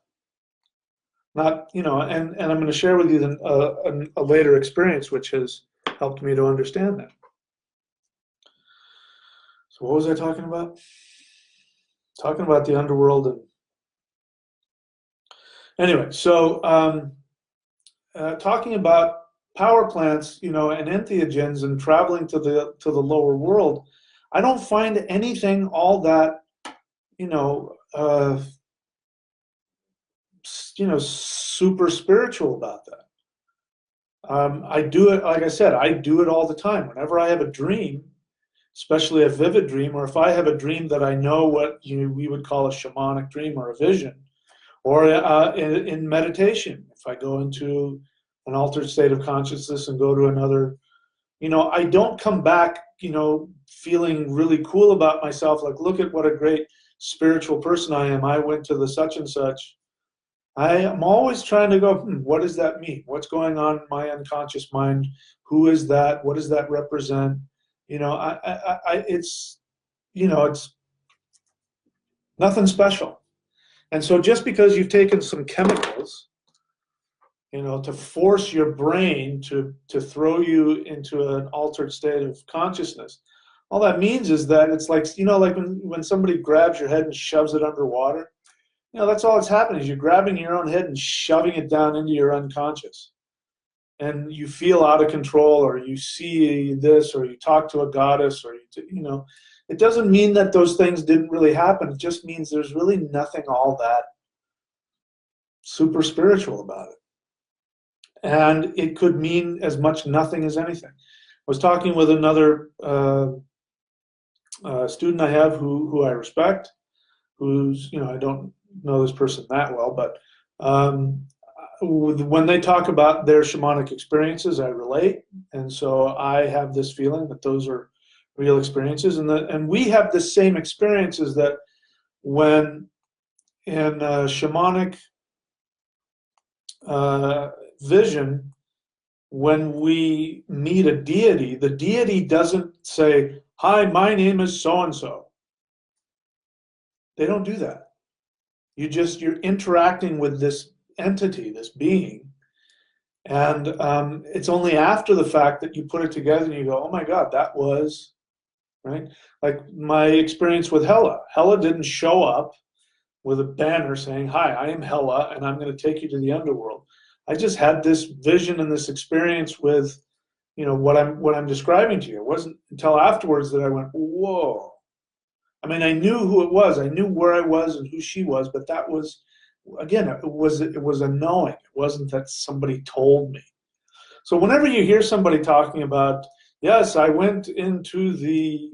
Not, and I'm going to share with you a later experience which has helped me to understand that. So what was I talking about? Talking about the underworld. And anyway, so talking about power plants, and entheogens and traveling to the lower world, I don't find anything all that, super spiritual about that. I do it, like I said, I do it all the time. Whenever I have a dream, especially a vivid dream, or if I have a dream that I know what we would call a shamanic dream or a vision, or in meditation, if I go into an altered state of consciousness and go to another, I don't come back, feeling really cool about myself, like, look at what a great spiritual person I am. I went to the such and such. I am always trying to go, what does that mean? What's going on in my unconscious mind? Who is that? What does that represent? It's, Nothing special. And so just because you've taken some chemicals, to force your brain to throw you into an altered state of consciousness, all that means is that it's like, like when somebody grabs your head and shoves it underwater, that's all that's happening is you're grabbing your own head and shoving it down into your unconscious. And you feel out of control, or you see this, or you talk to a goddess, or, it doesn't mean that those things didn't really happen. It just means there's really nothing all that super spiritual about it. And it could mean as much nothing as anything. I was talking with another student I have who I respect, who's, I don't know this person that well, but when they talk about their shamanic experiences, I relate. And so I have this feeling that those are real experiences. And we have the same experiences that when in shamanic vision, when we meet a deity, the deity doesn't say, "Hi, my name is so-and-so." They don't do that. You're interacting with this entity, this being, and it's only after the fact that you put it together and you go, "Oh my God, that was," right? Like my experience with Hella. Hella didn't show up with a banner saying, "Hi, I am Hella, and I'm going to take you to the underworld." I just had this vision and this experience with, what I'm describing to you. It wasn't until afterwards that I went, "Whoa." I mean, I knew who it was. I knew where I was and who she was, but that was, again, it was a knowing. It wasn't that somebody told me. So whenever you hear somebody talking about, yes, I went into the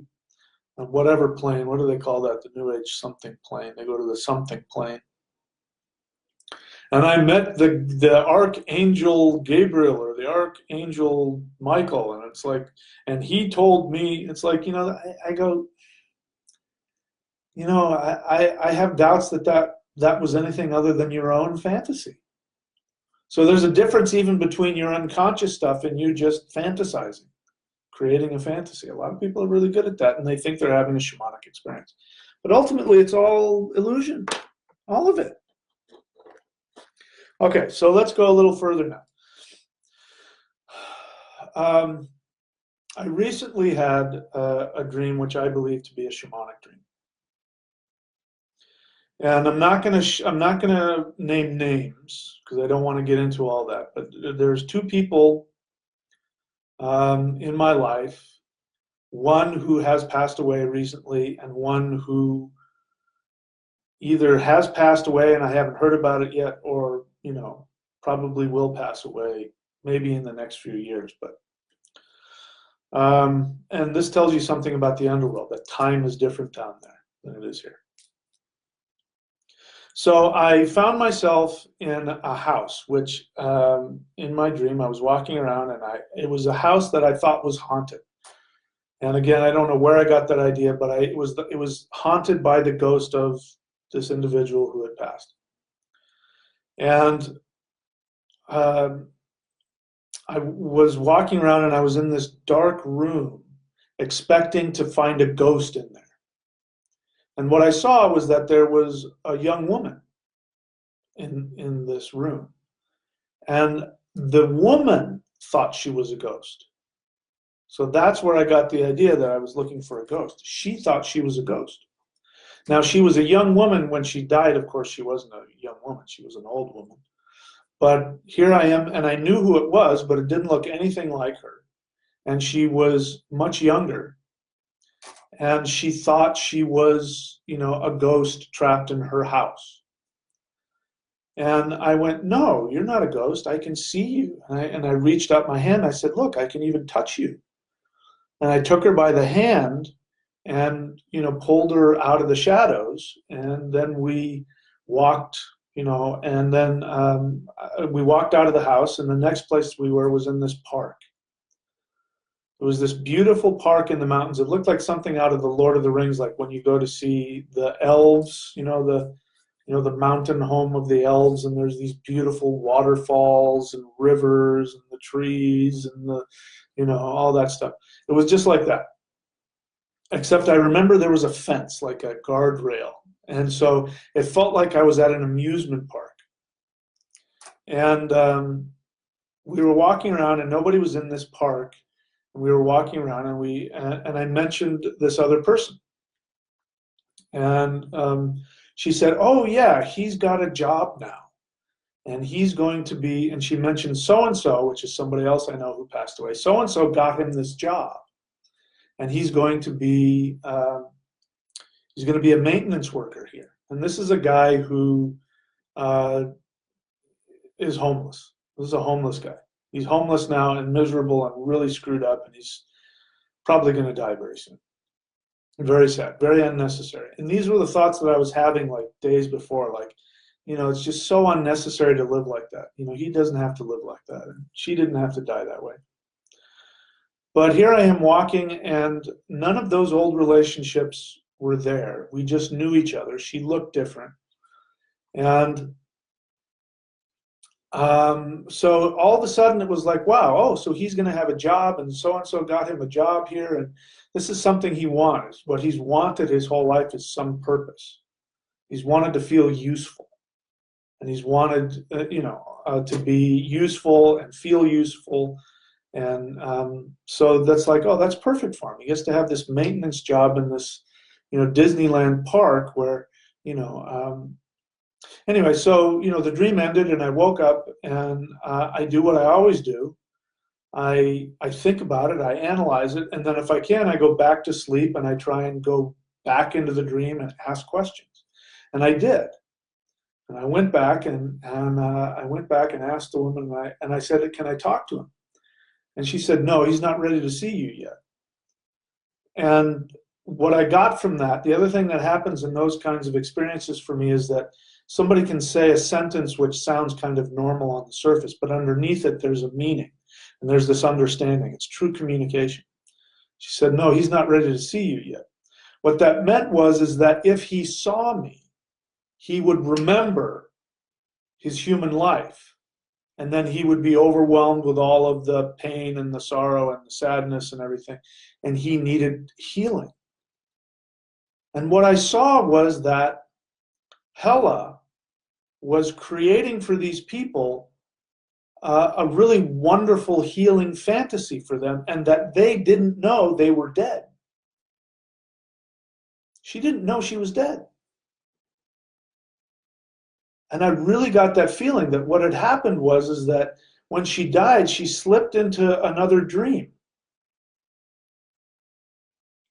whatever plane, what do they call that? The New Age something plane. They go to the something plane. And I met the Archangel Gabriel or the Archangel Michael, and it's like, and he told me, it's like, I go, I have doubts that was anything other than your own fantasy. So there's a difference even between your unconscious stuff and you just fantasizing, creating a fantasy. A lot of people are really good at that, and they think they're having a shamanic experience. But ultimately, it's all illusion, all of it. Okay, so let's go a little further now. I recently had a dream which I believe to be a shamanic dream, and I'm not gonna name names because I don't want to get into all that. But there's two people in my life, one who has passed away recently, and one who either has passed away and I haven't heard about it yet, or probably will pass away maybe in the next few years. But and this tells you something about the underworld, that time is different down there than it is here. So I found myself in a house, which in my dream I was walking around, and it was a house that I thought was haunted. And again, I don't know where I got that idea, but it was haunted by the ghost of this individual who had passed. And I was walking around, and I was in this dark room expecting to find a ghost in there. And what I saw was that there was a young woman in this room. And the woman thought she was a ghost. So that's where I got the idea that I was looking for a ghost. She thought she was a ghost. Now, she was a young woman when she died. Of course, she wasn't a young woman. She was an old woman. But here I am, and I knew who it was, but it didn't look anything like her. And she was much younger. And she thought she was, a ghost trapped in her house. And I went, "No, you're not a ghost. I can see you." And I reached out my hand. I said, "Look, I can even touch you." And I took her by the hand and, pulled her out of the shadows. And then we walked, and then we walked out of the house. And the next place we were was in this park. It was this beautiful park in the mountains. It looked like something out of the Lord of the Rings, like when you go to see the elves, the mountain home of the elves, and there's these beautiful waterfalls and rivers and the trees and all that stuff. It was just like that. Except I remember there was a fence, like a guardrail, And so it felt like I was at an amusement park. And we were walking around, and nobody was in this park. And we were walking around, and I mentioned this other person. And she said, "Oh, yeah, he's got a job now. And he's going to be," and she mentioned so-and-so, which is somebody else I know who passed away. So-and-so got him this job. And he's going to be a maintenance worker here. And this is a guy who is homeless. This is a homeless guy. He's homeless now and miserable and really screwed up, and he's probably going to die very soon. Very sad, very unnecessary. And these were the thoughts that I was having like days before, like, it's just so unnecessary to live like that. He doesn't have to live like that. And she didn't have to die that way. But here I am walking, and none of those old relationships were there. We just knew each other. She looked different. And so all of a sudden it was like, wow, oh, so he's going to have a job, and so got him a job here, and this is something he wanted. What he's wanted his whole life is some purpose. He's wanted to feel useful, and he's wanted, to be useful and feel useful. And so that's like, oh, that's perfect for him. He gets to have this maintenance job in this, Disneyland park where, anyway, so, the dream ended, and I woke up, and I do what I always do. I think about it, I analyze it, and then if I can, I go back to sleep, and I try and go back into the dream and ask questions. And I did. And I went back, and I went back and asked the woman, and I said, "Can I talk to him?" And she said, "No, he's not ready to see you yet." And what I got from that, the other thing that happens in those kinds of experiences for me is that somebody can say a sentence which sounds kind of normal on the surface, but underneath it there's a meaning, and there's this understanding. It's true communication. She said, "No, he's not ready to see you yet." What that meant is that if he saw me, he would remember his human life, and then he would be overwhelmed with all of the pain and the sorrow and the sadness and everything, and he needed healing. And what I saw was that Hela was creating for these people a really wonderful healing fantasy for them, and that they didn't know they were dead. She didn't know she was dead. And I really got that feeling that what had happened is that when she died, she slipped into another dream.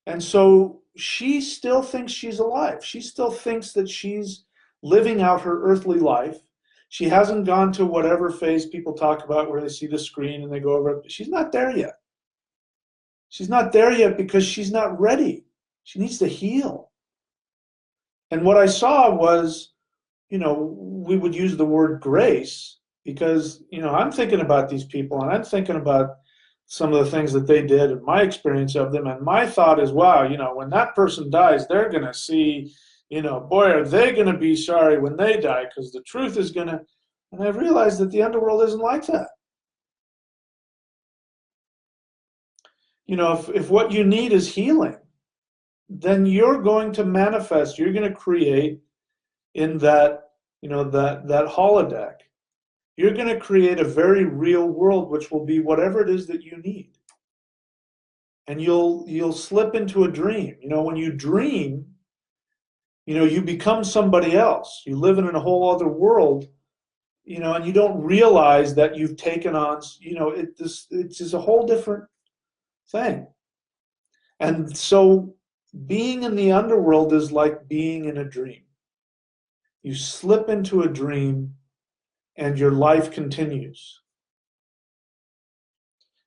And so she still thinks she's alive. She still thinks that she's living out her earthly life. She hasn't gone to whatever phase people talk about where they see the screen and they go over it. She's not there yet. She's not there yet because she's not ready. She needs to heal. And what I saw was, we would use the word grace because, I'm thinking about these people, and I'm thinking about some of the things that they did and my experience of them. And my thought is, wow, when that person dies, they're going to see, boy, are they going to be sorry when they die, because the truth is going to, and I've realized that the underworld isn't like that. If what you need is healing, then you're going to manifest, you're going to create in that, that holodeck, you're going to create a very real world, which will be whatever it is that you need. And you'll slip into a dream. When you dream, you become somebody else. You live in a whole other world, and you don't realize that you've taken on, it's just a whole different thing. And so being in the underworld is like being in a dream. You slip into a dream and your life continues.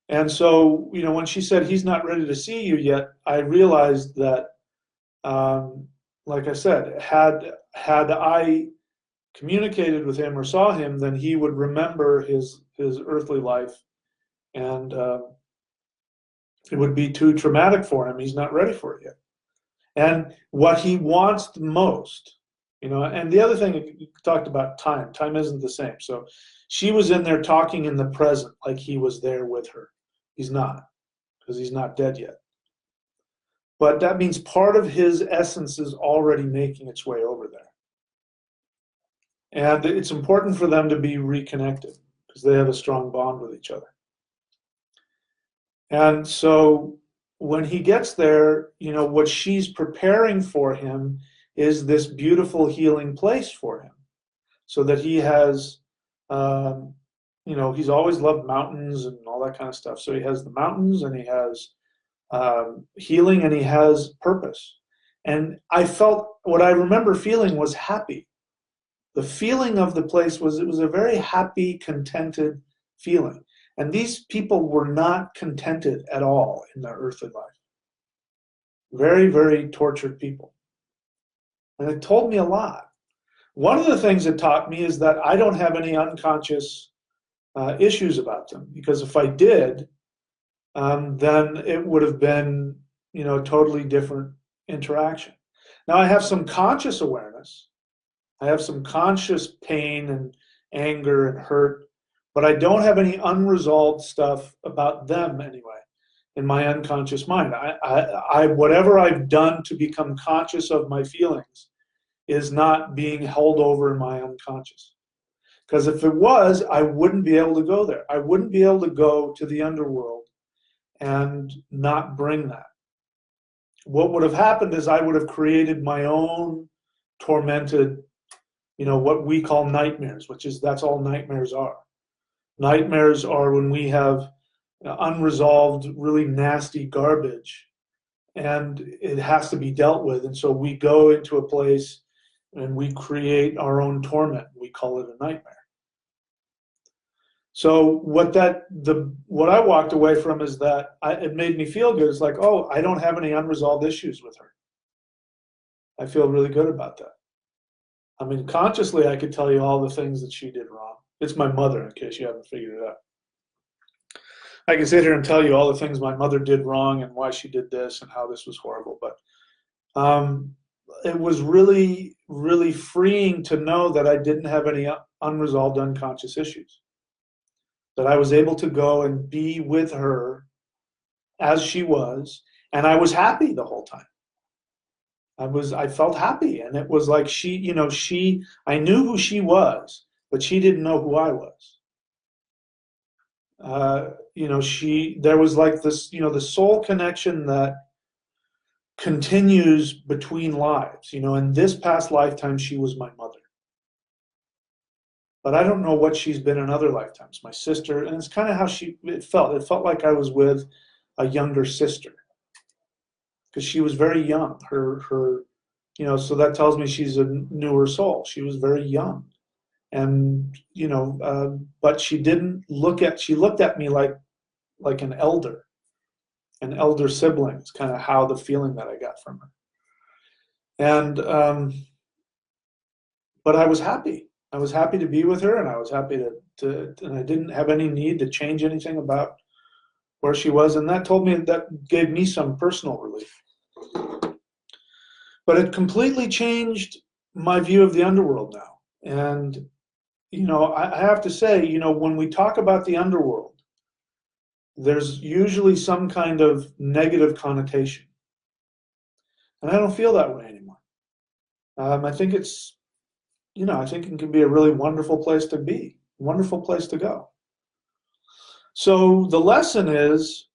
And so, when she said, "He's not ready to see you yet," I realized that, like I said, had I communicated with him or saw him, then he would remember his earthly life, and it would be too traumatic for him. He's not ready for it yet. And what he wants the most, and the other thing, you talked about time. Time isn't the same. So she was in there talking in the present like he was there with her. He's not, because he's not dead yet. But that means part of his essence is already making its way over there. And it's important for them to be reconnected because they have a strong bond with each other. And so when he gets there, you know, what she's preparing for him is this beautiful healing place for him, so that he has, you know, he's always loved mountains and all that kind of stuff. So he has the mountains, and he has healing, and he has purpose. And I felt, what I remember feeling was happy. The feeling of the place was, it was a very happy, contented feeling. And these people were not contented at all in their earthly life. Very, very tortured people. And it told me a lot. One of the things it taught me is that I don't have any unconscious issues about them, because if I did, then it would have been, you know, a totally different interaction. Now I have some conscious awareness. I have some conscious pain and anger and hurt, but I don't have any unresolved stuff about them anyway in my unconscious mind. Whatever I've done to become conscious of my feelings is not being held over in my unconscious. Because if it was, I wouldn't be able to go there. I wouldn't be able to go to the underworld and not bring that. What would have happened is I would have created my own tormented, you know, what we call nightmares, which is, that's all nightmares are. Nightmares are when we have unresolved, really nasty garbage, and it has to be dealt with. And so we go into a place and we create our own torment. We call it a nightmare. So what I walked away from is that it made me feel good. It's like, oh, I don't have any unresolved issues with her. I feel really good about that. I mean, consciously, I could tell you all the things that she did wrong. It's my mother, in case you haven't figured it out. I can sit here and tell you all the things my mother did wrong and why she did this and how this was horrible. But it was really, really freeing to know that I didn't have any unresolved unconscious issues. That I was able to go and be with her as she was, and I was happy the whole time. I felt happy, and it was like she, you know, I knew who she was, but she didn't know who I was. You know, there was like this, you know, the soul connection that continues between lives. You know, in this past lifetime, she was my mother. But I don't know what she's been in other lifetimes. My sister, and it's kind of how it felt. It felt like I was with a younger sister, because she was very young. You know, so that tells me she's a newer soul. She was very young, and you know, but she didn't look at. She looked at me like an elder sibling. It's kind of how the feeling that I got from her. And but I was happy. I was happy to be with her, and I was happy and I didn't have any need to change anything about where she was, and that gave me some personal relief. But it completely changed my view of the underworld now. And, you know, I have to say, you know, when we talk about the underworld, there's usually some kind of negative connotation. And I don't feel that way anymore. I think it's, you know, I think it can be a really wonderful place to be, wonderful place to go. So the lesson is,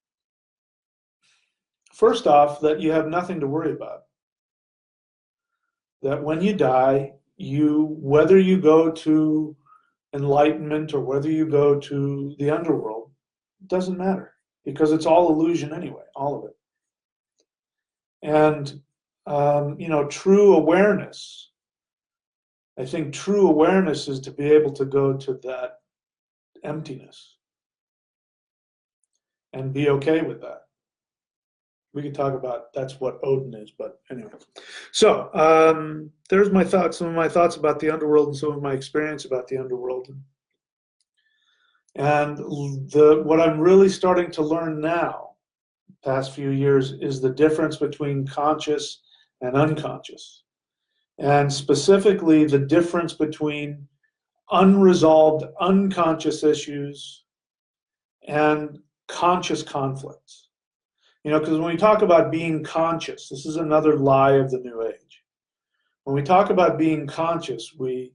first off, that you have nothing to worry about. That when you die, whether you go to enlightenment or whether you go to the underworld, it doesn't matter, because it's all illusion anyway, all of it. And, you know, true awareness, I think true awareness is to be able to go to that emptiness and be okay with that. We could talk about that's what Odin is, but anyway. So there's my thoughts, some of my thoughts about the underworld and some of my experience about the underworld. And what I'm really starting to learn now, past few years, is the difference between conscious and unconscious. And specifically the difference between unresolved unconscious issues and conscious conflicts. You know, because when we talk about being conscious, this is another lie of the New Age. When we talk about being conscious, we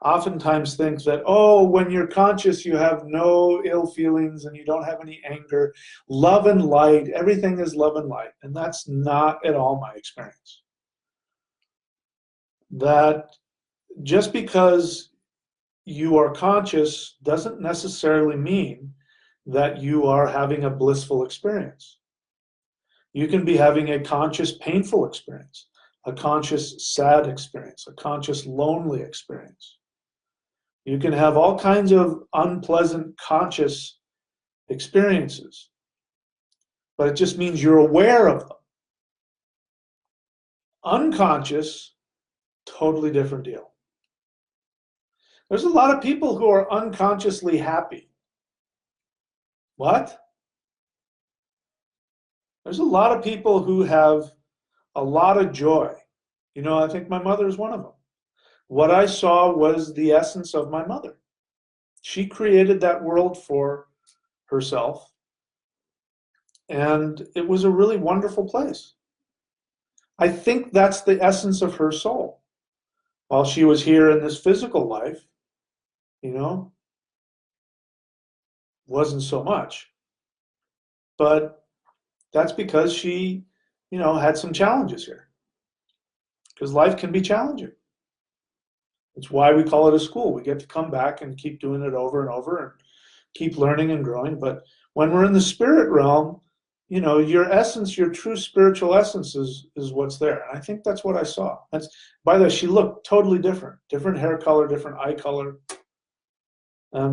oftentimes think that, oh, when you're conscious, you have no ill feelings and you don't have any anger. Love and light, everything is love and light. And that's not at all my experience. That just because you are conscious doesn't necessarily mean that you are having a blissful experience. You can be having a conscious painful experience, a conscious sad experience, a conscious lonely experience. You can have all kinds of unpleasant conscious experiences, but it just means you're aware of them. Unconscious, totally different deal. There's a lot of people who are unconsciously happy. What? There's a lot of people who have a lot of joy. You know, I think my mother is one of them. What I saw was the essence of my mother. She created that world for herself, and it was a really wonderful place. I think that's the essence of her soul. While she was here in this physical life, you know, wasn't so much. But that's because she, you know, had some challenges here. Because life can be challenging. It's why we call it a school. We get to come back and keep doing it over and over and keep learning and growing. But when we're in the spirit realm, you know, your essence, your true spiritual essence is what's there. And I think that's what I saw. That's, by the way, she looked totally different. Different hair color, different eye color.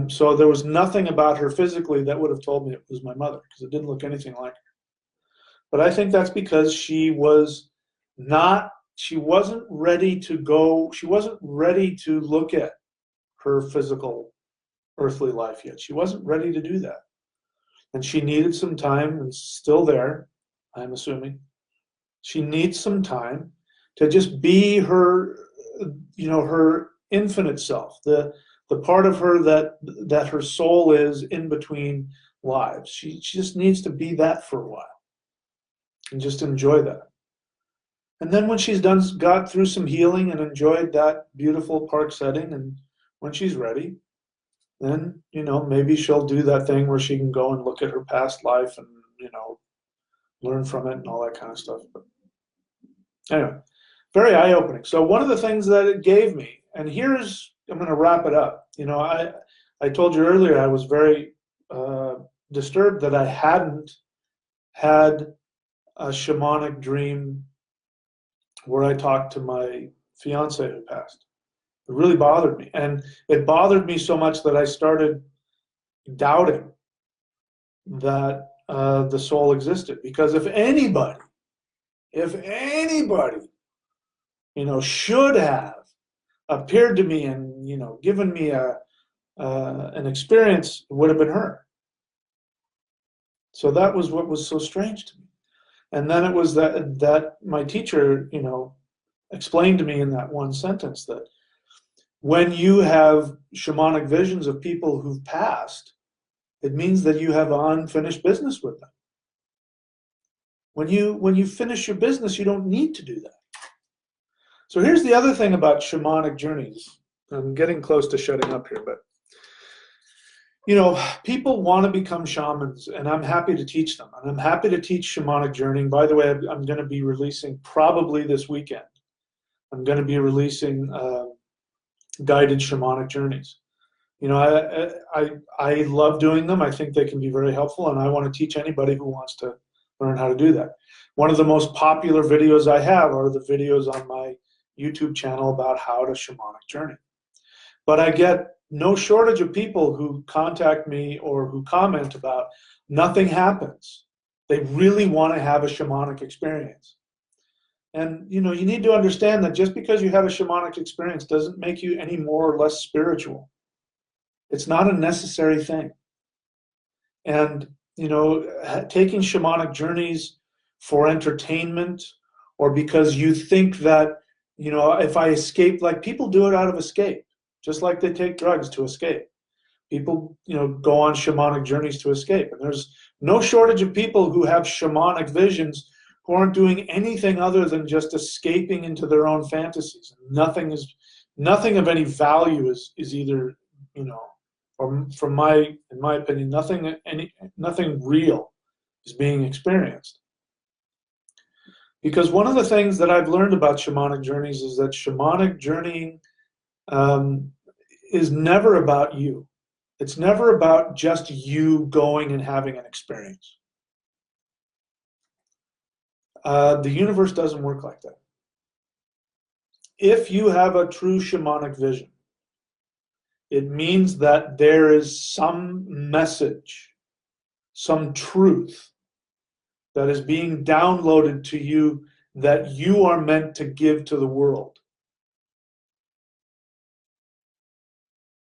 So there was nothing about her physically that would have told me it was my mother, because it didn't look anything like her. But I think that's because she wasn't ready to go, she wasn't ready to look at her physical earthly life yet. She wasn't ready to do that. And she needed some time, and still there, I'm assuming. She needs some time to just be her, you know, her infinite self, the part of her that her soul is in between lives. She just needs to be that for a while and just enjoy that. And then when she's got through some healing and enjoyed that beautiful park setting, and when she's ready, then, you know, maybe she'll do that thing where she can go and look at her past life and, you know, learn from it and all that kind of stuff. But anyway, very eye-opening. So one of the things that it gave me, and I'm going to wrap it up. You know, I told you earlier I was very disturbed that I hadn't had a shamanic dream where I talked to my fiance who passed. It really bothered me. And it bothered me so much that I started doubting that the soul existed. Because if anybody, you know, should have appeared to me and, you know, given me an experience, it would have been her. So that was what was so strange to me. And then it was that my teacher, you know, explained to me in that one sentence that when you have shamanic visions of people who've passed, it means that you have unfinished business with them. When you finish your business, you don't need to do that. So here's the other thing about shamanic journeys. I'm getting close to shutting up here, but you know, people want to become shamans, and I'm happy to teach them. And I'm happy to teach shamanic journeying. By the way, I'm going to be releasing probably this weekend. I'm going to be releasing guided shamanic journeys. You know, I love doing them. I think they can be very helpful, and I want to teach anybody who wants to learn how to do that. One of the most popular videos I have are the videos on my YouTube channel about how to shamanic journey. But I get no shortage of people who contact me or who comment about nothing happens. They really want to have a shamanic experience. And, you know, you need to understand that just because you have a shamanic experience doesn't make you any more or less spiritual. It's not a necessary thing. And, you know, taking shamanic journeys for entertainment, or because you think that, you know, if I escape, like people do it out of escape, just like they take drugs to escape. People, you know, go on shamanic journeys to escape. And there's No shortage of people who have shamanic visions who aren't doing anything other than just escaping into their own fantasies. Nothing of any value is either, or in my opinion, nothing real is being experienced. Because one of the things that I've learned about shamanic journeys is that shamanic journeying is never about you. It's never about just you going and having an experience. The universe doesn't work like that. If you have a true shamanic vision, it means that there is some message, some truth that is being downloaded to you that you are meant to give to the world.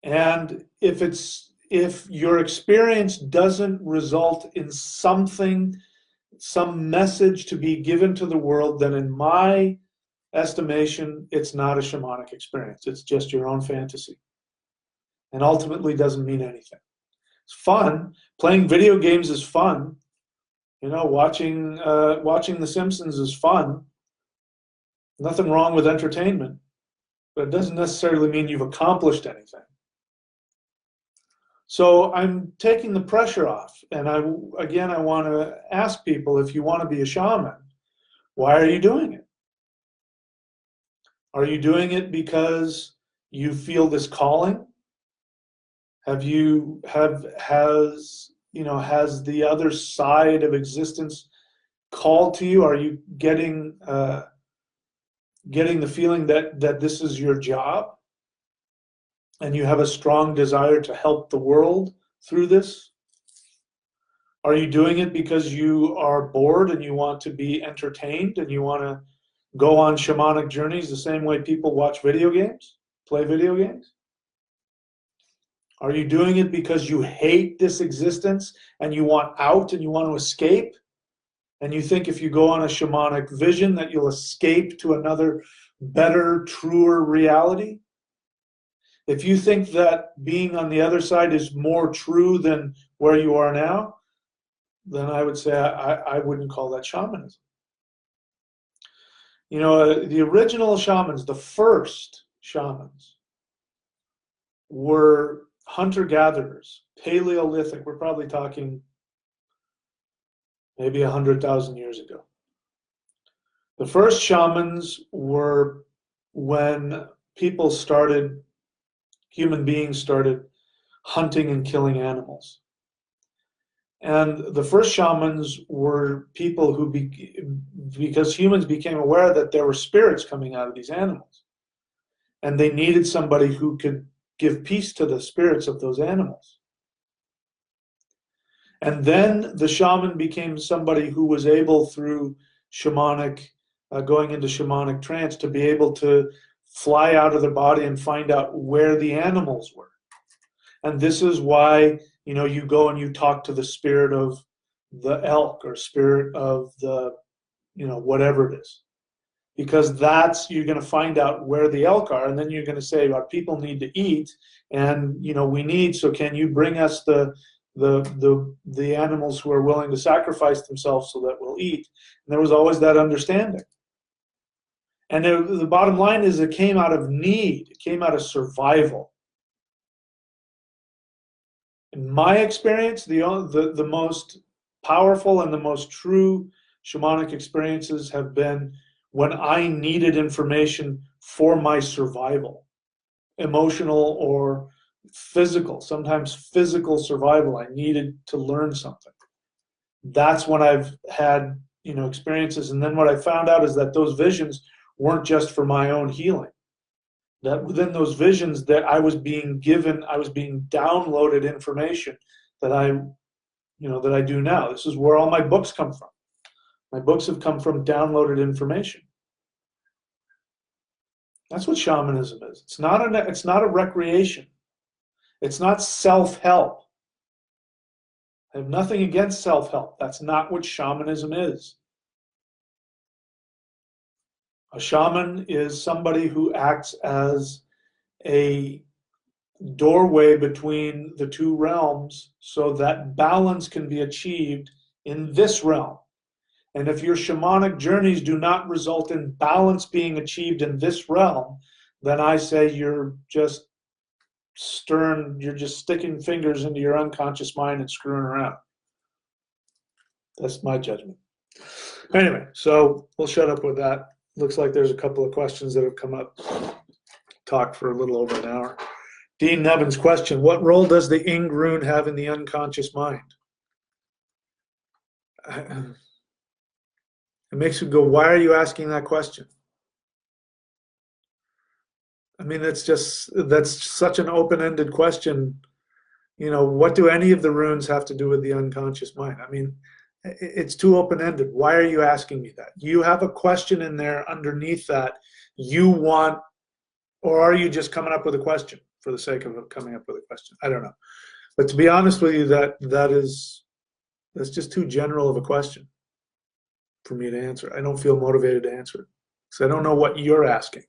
And if your experience doesn't result in something, some message to be given to the world, then in my estimation, it's not a shamanic experience. It's just your own fantasy. And ultimately doesn't mean anything. It's fun. Playing video games is fun. Watching The Simpsons is fun. Nothing wrong with entertainment. But it doesn't necessarily mean you've accomplished anything. So I'm taking the pressure off. And I want to ask people, if you want to be a shaman, why are you doing it? Are you doing it because you feel this calling? Has the other side of existence called to you? Are you getting the feeling that this is your job, and you have a strong desire to help the world through this? Are you doing it because you are bored and you want to be entertained and you want to go on shamanic journeys the same way people watch video games, play video games? Are you doing it because you hate this existence and you want out and you want to escape? And you think if you go on a shamanic vision that you'll escape to another better, truer reality? If you think that being on the other side is more true than where you are now, then I would say I wouldn't call that shamanism. The original shamans, the first shamans, were hunter-gatherers, Paleolithic. We're probably talking maybe 100,000 years ago. The first shamans were when human beings started hunting and killing animals. And the first shamans were people who, because humans became aware that there were spirits coming out of these animals, and they needed somebody who could give peace to the spirits of those animals. And then the shaman became somebody who was able, through going into shamanic trance, to be able to fly out of their body and find out where the animals were. And this is why, you go and you talk to the spirit of the elk or spirit of the, whatever it is. Because you're going to find out where the elk are, and then you're going to say, our people need to eat, and so can you bring us the animals who are willing to sacrifice themselves so that we'll eat? And there was always that understanding. And the bottom line is, it came out of need. It came out of survival. In my experience, the most powerful and the most true shamanic experiences have been when I needed information for my survival, emotional or physical, sometimes physical survival. I needed to learn something. That's when I've had, experiences. And then what I found out is that those visions weren't just for my own healing. That within those visions that I was being downloaded information that I do now. This is where all my books come from. My books have come from downloaded information. That's what shamanism is. It's not a recreation. It's not self-help. I have nothing against self-help. That's not what shamanism is. A shaman is somebody who acts as a doorway between the two realms so that balance can be achieved in this realm. And if your shamanic journeys do not result in balance being achieved in this realm, then I say you're just you're just sticking fingers into your unconscious mind and screwing around. That's my judgment. Anyway, so we'll shut up with that. Looks like there's a couple of questions that have come up. Talked for a little over an hour. Dean Nevin's question, what role does the Ing rune have in the unconscious mind? It makes you go, why are you asking that question? I mean, that's such an open-ended question. You know, what do any of the runes have to do with the unconscious mind? I mean, it's too open-ended. Why are you asking me that? You have a question in there underneath that you want, or are you just coming up with a question for the sake of coming up with a question? I don't know. But to be honest with you, that's just too general of a question for me to answer. I don't feel motivated to answer it because I don't know what you're asking.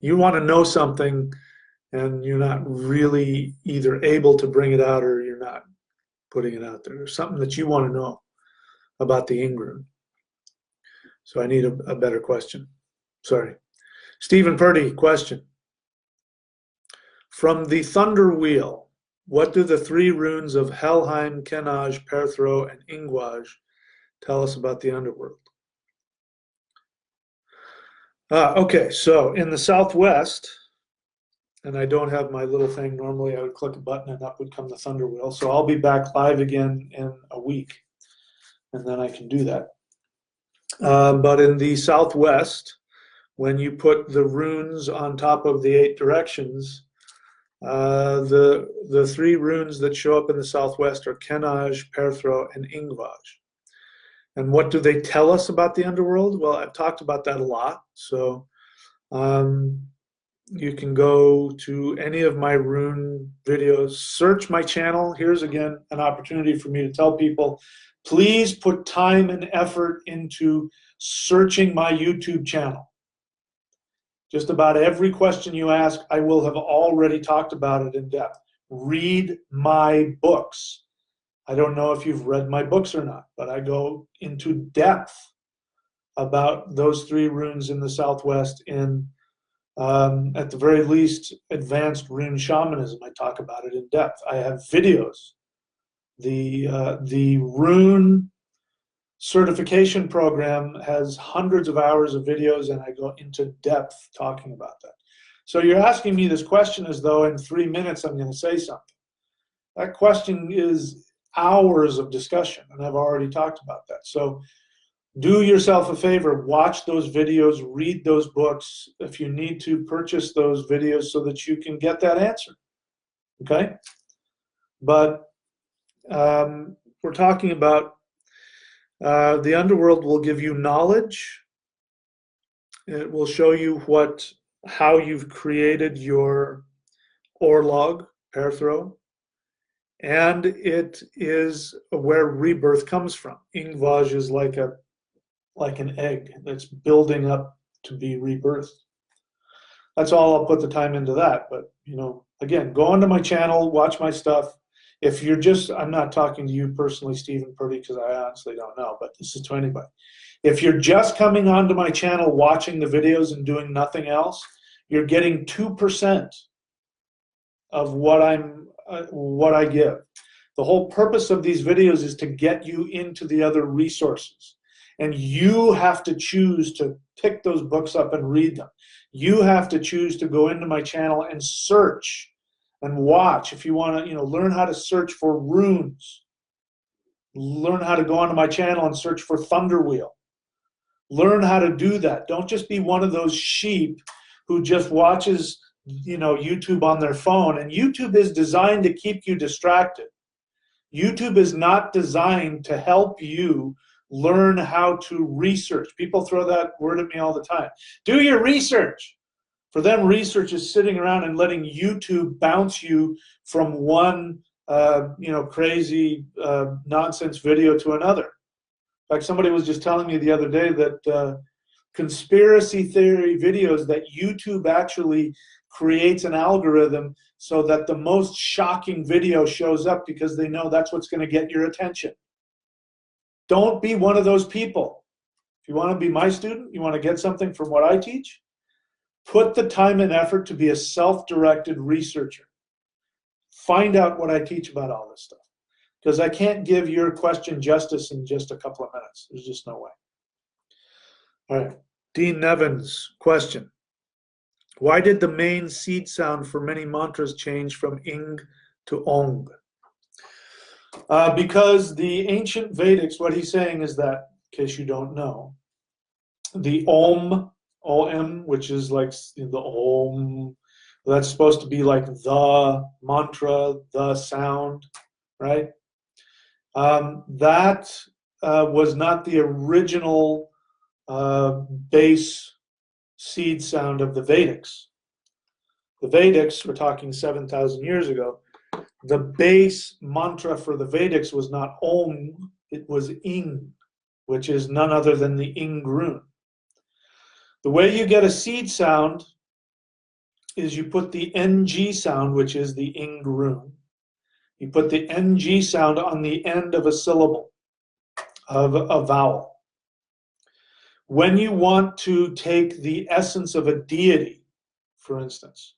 You want to know something and you're not really either able to bring it out or you're not putting it out there. There's something that you want to know about the Ing rune. So I need a better question. Sorry. Stephen Purdy, question. From the Thunder Wheel, what do the three runes of Helheim, Kenaj, Perthro, and Ingvaj tell us about the underworld? Okay, so in the Southwest, and I don't have my little thing. Normally I would click a button and up would come the Thunder Wheel. So I'll be back live again in a week, and then I can do that. But in the Southwest, when you put the runes on top of the 8 directions, the three runes that show up in the Southwest are Kenaj, Perthro, and Ingvaj. And what do they tell us about the underworld? Well, I've talked about that a lot. So you can go to any of my rune videos, search my channel. Here's again an opportunity for me to tell people, please put time and effort into searching my YouTube channel. Just about every question you ask, I will have already talked about it in depth. Read my books. I don't know if you've read my books or not, but I go into depth about those three runes in the Southwest in, at the very least, advanced rune shamanism. I talk about it in depth. I have videos. The rune certification program has hundreds of hours of videos, and I go into depth talking about that. So you're asking me this question as though in 3 minutes I'm going to say something. That question is hours of discussion, and I've already talked about that. So do yourself a favor, watch those videos, read those books. If you need to, purchase those videos so that you can get that answer. Okay? But we're talking about the underworld will give you knowledge. It will show you how you've created your orlog, Perthro, and it is where rebirth comes from. Ingvaj is like an egg that's building up to be rebirthed. That's all. I'll put the time into that. But you know, again, go onto my channel, watch my stuff. If you're just, I'm not talking to you personally, Stephen Purdy, because I honestly don't know, but this is to anybody. If you're just coming onto my channel, watching the videos and doing nothing else, you're getting 2% of what I give. The whole purpose of these videos is to get you into the other resources. And you have to choose to pick those books up and read them. You have to choose to go into my channel and search and watch. If you want to, learn how to search for runes, learn how to go onto my channel and search for Thunder Wheel. Learn how to do that. Don't just be one of those sheep who just watches, YouTube on their phone. And YouTube is designed to keep you distracted. YouTube is not designed to help you learn how to research. People throw that word at me all the time. Do your research. For them, research is sitting around and letting YouTube bounce you from one, crazy nonsense video to another. In fact, somebody was just telling me the other day that conspiracy theory videos that YouTube actually creates an algorithm so that the most shocking video shows up because they know that's what's going to get your attention. Don't be one of those people. If you want to be my student, you want to get something from what I teach, put the time and effort to be a self-directed researcher. Find out what I teach about all this stuff. Because I can't give your question justice in just a couple of minutes. There's just no way. All right. Dean Nevins, question. Why did the main seed sound for many mantras change from ing to ong? Because the ancient Vedics, what he's saying is that, in case you don't know, the om, which is like the om, that's supposed to be like the mantra, the sound, right? That was not the original base seed sound of the Vedics. The Vedics, we're talking 7,000 years ago, the base mantra for the Vedics was not Om, it was Ing, which is none other than the Ing rune. The way you get a seed sound is you put the NG sound, which is the Ing rune. You put the NG sound on the end of a syllable, of a vowel. When you want to take the essence of a deity, for instance,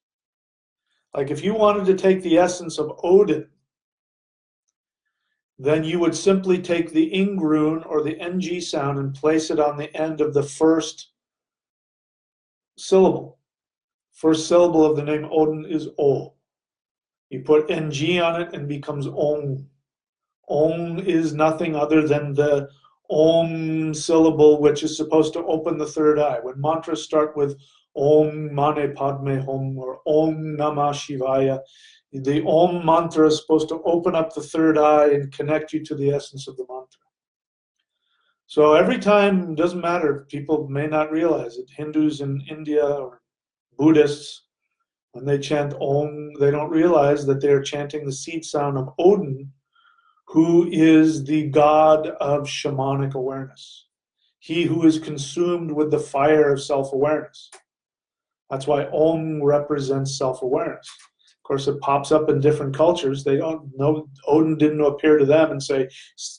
like if you wanted to take the essence of Odin, then you would simply take the ing rune or the NG sound and place it on the end of the first syllable. First syllable of the name Odin is O. You put NG on it and it becomes Om. Om is nothing other than the Om syllable, which is supposed to open the third eye. When mantras start with Om Mane Padme Hum or Om Namah Shivaya, the Om mantra is supposed to open up the third eye and connect you to the essence of the mantra. So every time, doesn't matter, people may not realize it, Hindus in India or Buddhists, when they chant Om, they don't realize that they're chanting the seed sound of Odin, who is the god of shamanic awareness. He who is consumed with the fire of self-awareness. That's why Om represents self-awareness. Of course, it pops up in different cultures. They don't know, Odin didn't appear to them and say,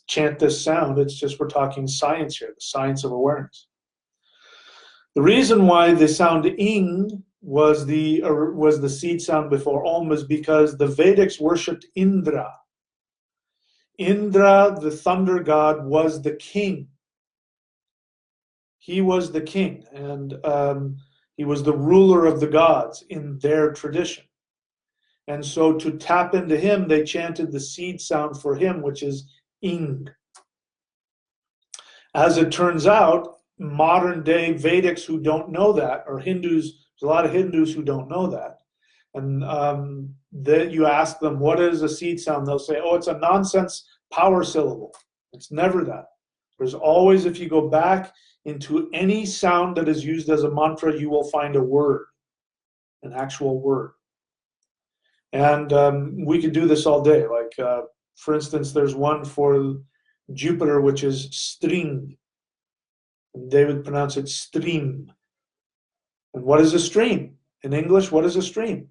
chant this sound. It's just we're talking science here, the science of awareness. The reason why the sound ing was the seed sound before Om is because the Vedics worshipped Indra. Indra, the thunder god, was the king. He was the king, and he was the ruler of the gods in their tradition. And so to tap into him, they chanted the seed sound for him, which is ing. As it turns out, modern day Vedics who don't know that, or Hindus, there's a lot of Hindus who don't know that. And that you ask them, what is a seed sound? They'll say, oh, it's a nonsense power syllable. It's never that. There's always, if you go back into any sound that is used as a mantra, you will find a word, an actual word. And we could do this all day. Like, for instance, there's one for Jupiter, which is string. And they would pronounce it stream. And what is a stream? In English, what is a stream?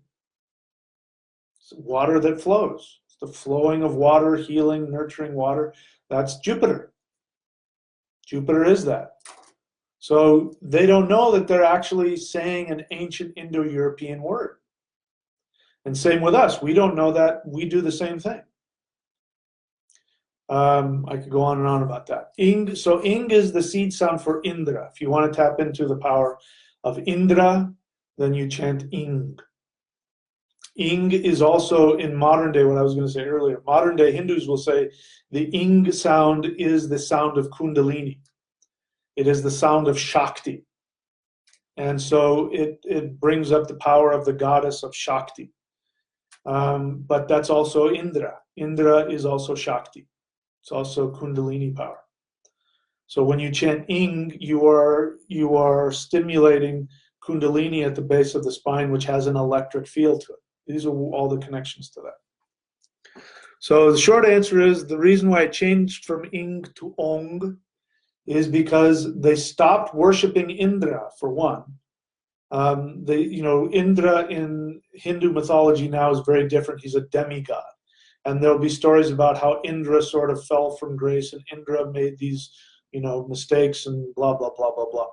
It's water that flows. It's the flowing of water, healing, nurturing water. That's Jupiter. Jupiter is that. So they don't know that they're actually saying an ancient Indo-European word. And same with us. We don't know that. We do the same thing. I could go on and on about that. Ing, so ing is the seed sound for Indra. If you want to tap into the power of Indra, then you chant ing. Ing is also in modern day, what I was going to say earlier, modern day Hindus will say the ing sound is the sound of Kundalini. It is the sound of Shakti. And so it brings up the power of the goddess of Shakti. But that's also Indra. Indra is also Shakti. It's also Kundalini power. So when you chant ing, you are stimulating Kundalini at the base of the spine, which has an electric field to it. These are all the connections to that. So the short answer is the reason why it changed from ing to ong is because they stopped worshiping Indra, for one, Indra in Hindu mythology now is very different. He's a demigod. And there'll be stories about how Indra sort of fell from grace and Indra made these, mistakes and blah, blah, blah, blah, blah.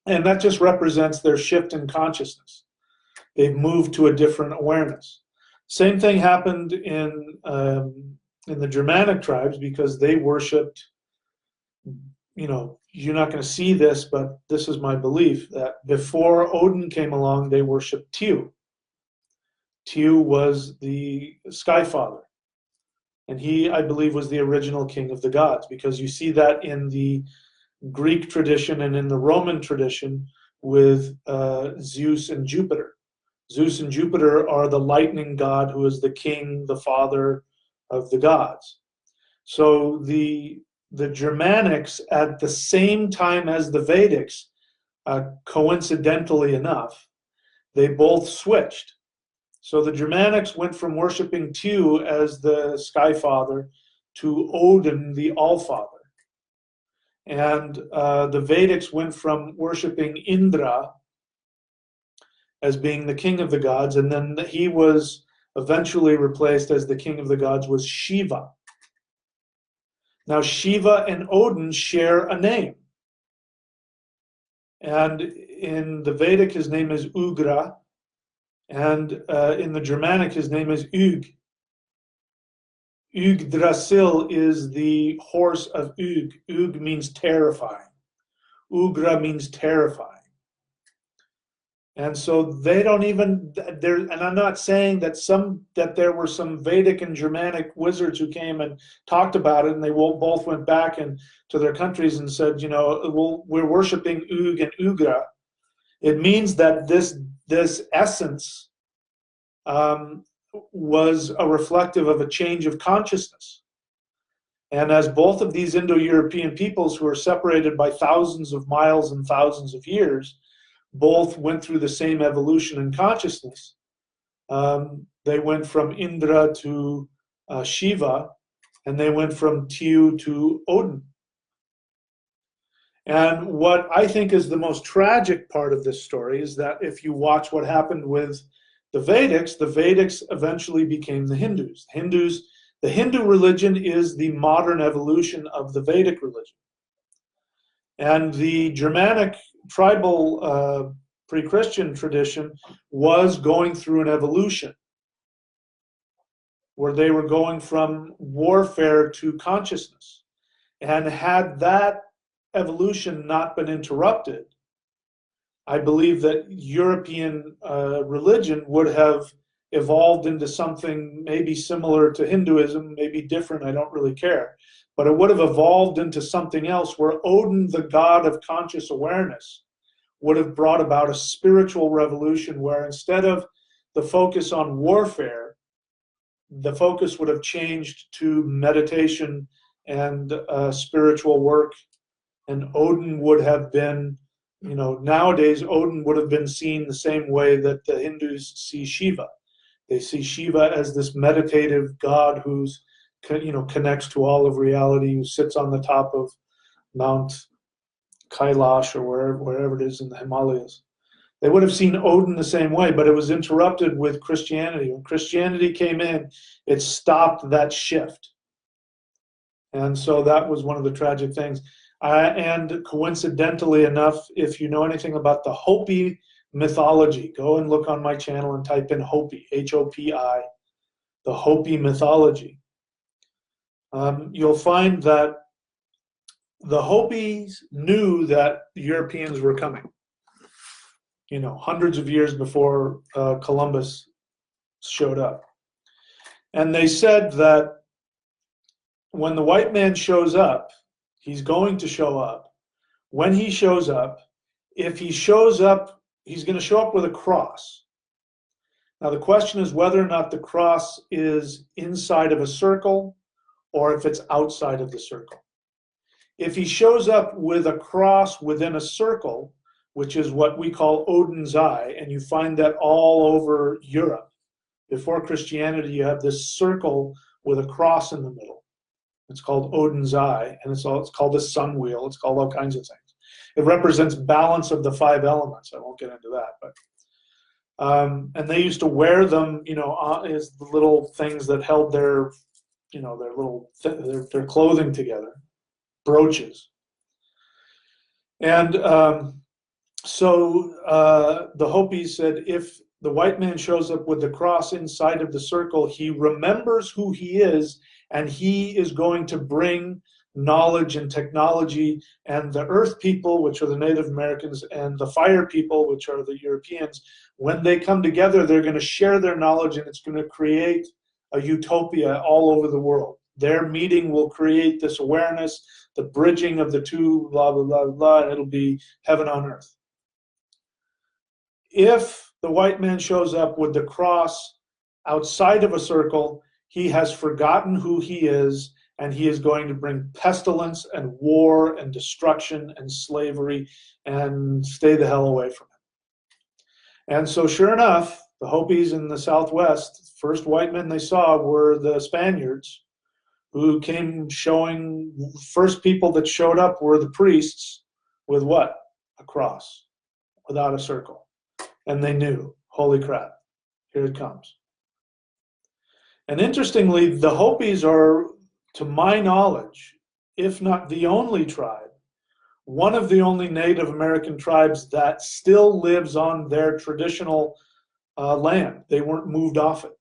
And that just represents their shift in consciousness. They've moved to a different awareness. Same thing happened in the Germanic tribes, because they worshipped, you're not going to see this, but this is my belief, that before Odin came along, they worshipped Tiw. Tiw was the Sky Father. And he, I believe, was the original king of the gods, because you see that in the Greek tradition and in the Roman tradition with Zeus and Jupiter. Zeus and Jupiter are the lightning god who is the king, the father of the gods. So the Germanics, at the same time as the Vedics, coincidentally enough, they both switched. So the Germanics went from worshiping Tiw as the Sky Father to Odin, the All-Father. And the Vedics went from worshiping Indra as being the king of the gods, and then he was eventually replaced as the king of the gods was Shiva. Now Shiva and Odin share a name. And in the Vedic, his name is Ugra, and in the Germanic, his name is Ug. Yggdrasil is the horse of Ug. Ug means terrifying. Ugra means terrifying. And so they don't even there. And I'm not saying that there were some Vedic and Germanic wizards who came and talked about it, and they both went back to their countries and said, we're worshiping Ug and Ugra. It means that this essence was a reflective of a change of consciousness. And as both of these Indo-European peoples, who are separated by thousands of miles and thousands of years, both went through the same evolution in consciousness. They went from Indra to Shiva, and they went from Tiw to Odin. And what I think is the most tragic part of this story is that if you watch what happened with the Vedics eventually became the Hindus. The Hindu religion is the modern evolution of the Vedic religion. And the Germanic tribal pre-Christian tradition was going through an evolution where they were going from warfare to consciousness. And had that evolution not been interrupted, I believe that European religion would have evolved into something maybe similar to Hinduism, maybe different, I don't really care. But it would have evolved into something else where Odin, the god of conscious awareness, would have brought about a spiritual revolution where instead of the focus on warfare, the focus would have changed to meditation and spiritual work. And Odin would have been, nowadays Odin would have been seen the same way that the Hindus see Shiva. They see Shiva as this meditative god who's, connects to all of reality, who sits on the top of Mount Kailash or wherever it is in the Himalayas. They would have seen Odin the same way, but it was interrupted with Christianity. When Christianity came in, it stopped that shift. And so that was one of the tragic things. And coincidentally enough, if you know anything about the Hopi mythology, go and look on my channel and type in Hopi, H-O-P-I, the Hopi mythology. You'll find that the Hopis knew that the Europeans were coming, hundreds of years before Columbus showed up. And they said that when the white man shows up, he's going to show up. When he shows up, if he shows up, he's going to show up with a cross. Now the question is whether or not the cross is inside of a circle or if it's outside of the circle. If he shows up with a cross within a circle, which is what we call Odin's eye, and you find that all over Europe. Before Christianity, you have this circle with a cross in the middle. It's called Odin's eye, and it's called the sun wheel. It's called all kinds of things. It represents balance of the 5 elements. I won't get into that, but and they used to wear them, you know, as the little things that held their, you know, their little their clothing together, brooches. And so the Hopis said, if the white man shows up with the cross inside of the circle, he remembers who he is, and he is going to bring knowledge and technology, and the earth people, which are the Native Americans, and the fire people, which are the Europeans, when they come together, they're going to share their knowledge, and it's going to create a utopia all over the world. Their meeting will create this awareness, the bridging of the two, blah, blah, blah, blah, and it'll be heaven on earth. If the white man shows up with the cross outside of a circle, he has forgotten who he is, and he is going to bring pestilence and war and destruction and slavery, and stay the hell away from him. And so sure enough, the Hopis in the Southwest, first white men they saw were the Spaniards, who came showing, first people that showed up were the priests with what? A cross, without a circle. And they knew, holy crap, here it comes. And interestingly, the Hopis are, to my knowledge, if not the only tribe, one of the only Native American tribes that still lives on their traditional land. They weren't moved off it.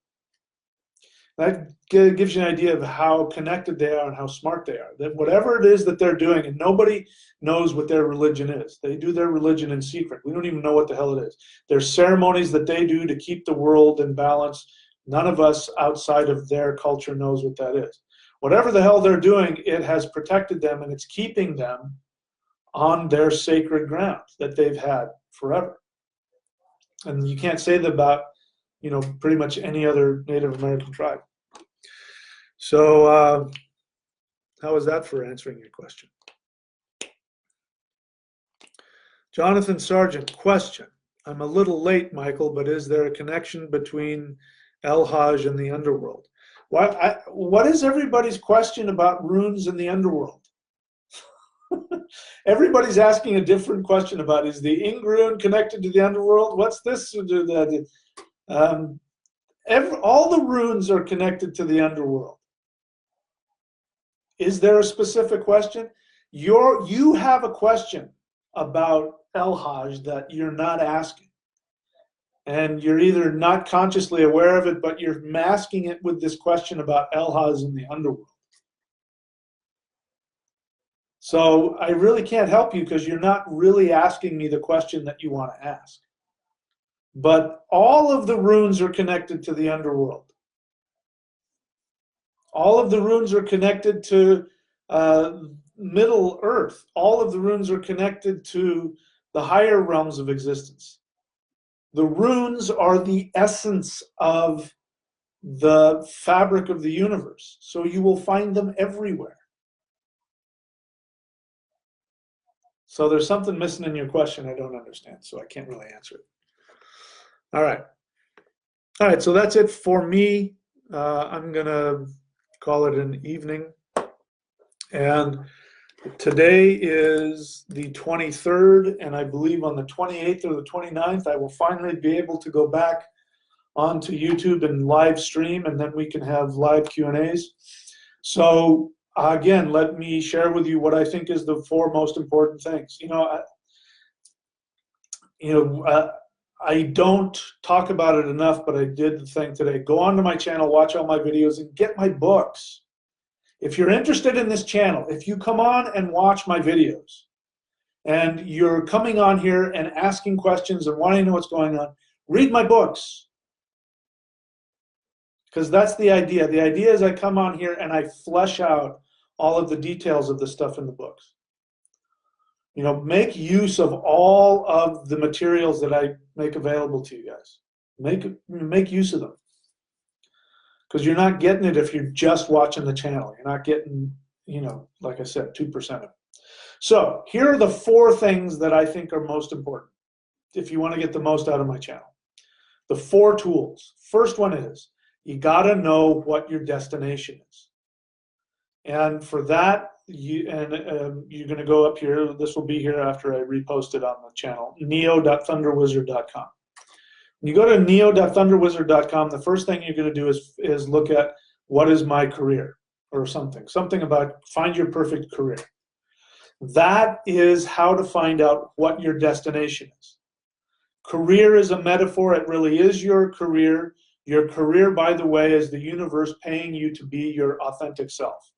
That gives you an idea of how connected they are and how smart they are. That whatever it is that they're doing, and nobody knows what their religion is. They do their religion in secret. We don't even know what the hell it is. There's ceremonies that they do to keep the world in balance. None of us outside of their culture knows what that is. Whatever the hell they're doing, it has protected them, and it's keeping them on their sacred ground that they've had forever. And you can't say that about, you know, pretty much any other Native American tribe. So how was that for answering your question? Jonathan Sargent, question. I'm a little late, Michael, but is there a connection between El Hajj and the underworld? What is everybody's question about runes in the underworld? Everybody's asking a different question about, is the Ing rune connected to the underworld? What's this? All the runes are connected to the underworld. Is there a specific question? You have a question about El Hajj that you're not asking. And you're either not consciously aware of it, but you're masking it with this question about El Hajj in the underworld. So I really can't help you because you're not really asking me the question that you want to ask. But all of the runes are connected to the underworld. All of the runes are connected to Middle Earth. All of the runes are connected to the higher realms of existence. The runes are the essence of the fabric of the universe. So you will find them everywhere. So there's something missing in your question I don't understand, so I can't really answer it. All right. All right, so that's it for me. I'm going to call it an evening. And today is the 23rd, and I believe on the 28th or the 29th, I will finally be able to go back onto YouTube and live stream, and then we can have live Q&As. So again, let me share with you what I think is the 4 most important things. I don't talk about it enough, but I did the thing today. Go onto my channel, watch all my videos, and get my books. If you're interested in this channel, if you come on and watch my videos, and you're coming on here and asking questions and wanting to know what's going on, read my books. Because that's the idea. The idea is I come on here and I flesh out all of the details of the stuff in the books. You know, make use of all of the materials that I make available to you guys. Make use of them. Because you're not getting it if you're just watching the channel. You're not getting, like I said, 2% of it. So here are the 4 things that I think are most important if you want to get the most out of my channel. The 4 tools. First one is, you got to know what your destination is. And for that, you're going to go up here. This will be here after I repost it on the channel, neo.thunderwizard.com. When you go to neo.thunderwizard.com, the first thing you're going to do is look at what is my career or something about find your perfect career. That is how to find out what your destination is. Career is a metaphor. It really is your career. Your career, by the way, is the universe paying you to be your authentic self,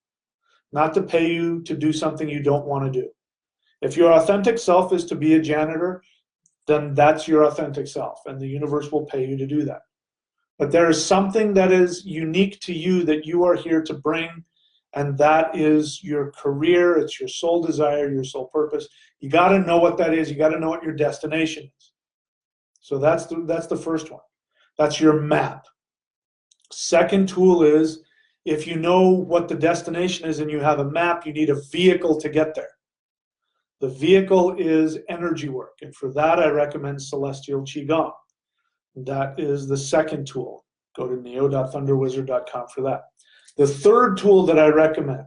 not to pay you to do something you don't want to do. If your authentic self is to be a janitor, then that's your authentic self, and the universe will pay you to do that. But there is something that is unique to you that you are here to bring, and that is your career. It's your soul desire, your soul purpose. You got to know what that is. You got to know what your destination is. So that's the first one. That's your map. Second tool is, if you know what the destination is and you have a map, you need a vehicle to get there. The vehicle is energy work, and for that I recommend Celestial Qigong. That is the second tool. Go to neo.thunderwizard.com for that. The third tool that I recommend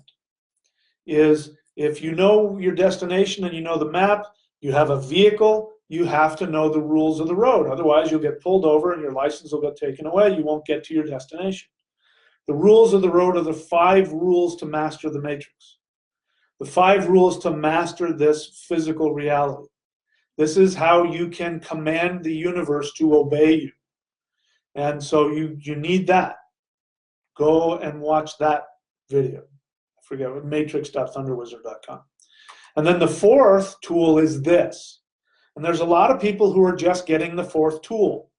is, if you know your destination and you know the map, you have a vehicle, you have to know the rules of the road. Otherwise, you'll get pulled over and your license will get taken away. You won't get to your destination. The rules of the road are the 5 rules to master the matrix. The 5 rules to master this physical reality. This is how you can command the universe to obey you. And so you need that. Go and watch that video. I forget what, matrix.thunderwizard.com. And then the fourth tool is this. And there's a lot of people who are just getting the fourth tool.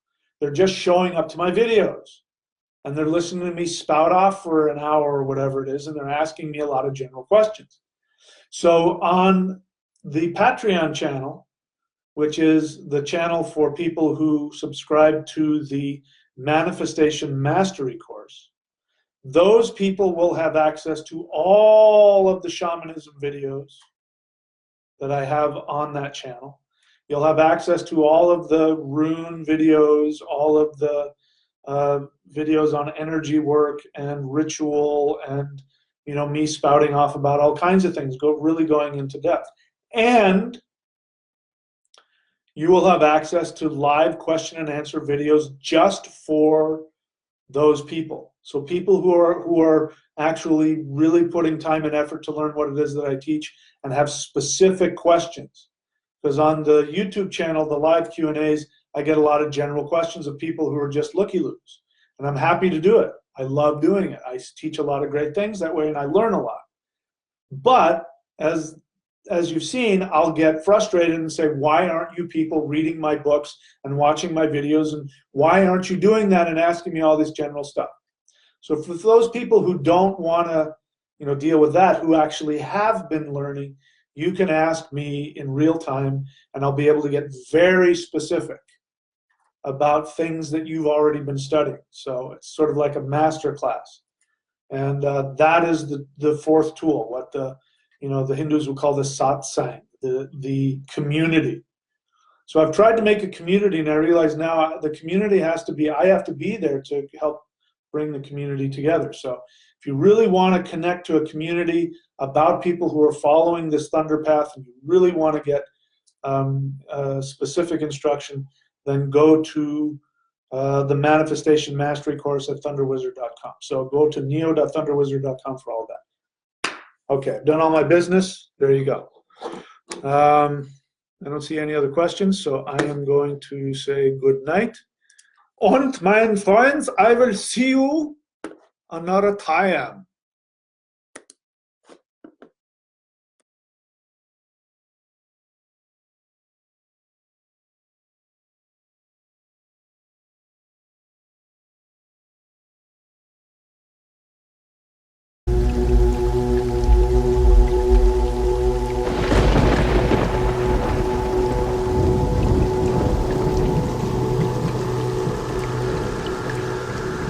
They're just showing up to my videos. And they're listening to me spout off for an hour or whatever it is, and they're asking me a lot of general questions. So on the Patreon channel, which is the channel for people who subscribe to the Manifestation Mastery course, those people will have access to all of the shamanism videos that I have on that channel. You'll have access to all of the rune videos, all of the videos on energy work and ritual, and me spouting off about all kinds of things, really going into depth. And you will have access to live question and answer videos just for those people. So people who are actually really putting time and effort to learn what it is that I teach and have specific questions. Because on the YouTube channel, the live Q&As, I get a lot of general questions of people who are just looky-loos. And I'm happy to do it. I love doing it. I teach a lot of great things that way, and I learn a lot. But as you've seen, I'll get frustrated and say, why aren't you people reading my books and watching my videos? And why aren't you doing that and asking me all this general stuff? So for those people who don't want to deal with that, who actually have been learning, you can ask me in real time, and I'll be able to get very specific about things that you've already been studying. So it's sort of like a master class. And that is the fourth tool, what the Hindus would call the satsang, the community. So I've tried to make a community, and I realize now the community has to be, I have to be there to help bring the community together. So if you really want to connect to a community about people who are following this thunder path, and you really want to get specific instruction, then go to the Manifestation Mastery course at thunderwizard.com. So go to neo.thunderwizard.com for all that. Okay, I've done all my business. There you go. I don't see any other questions, so I am going to say good night. Und mein Freund, I will see you another time.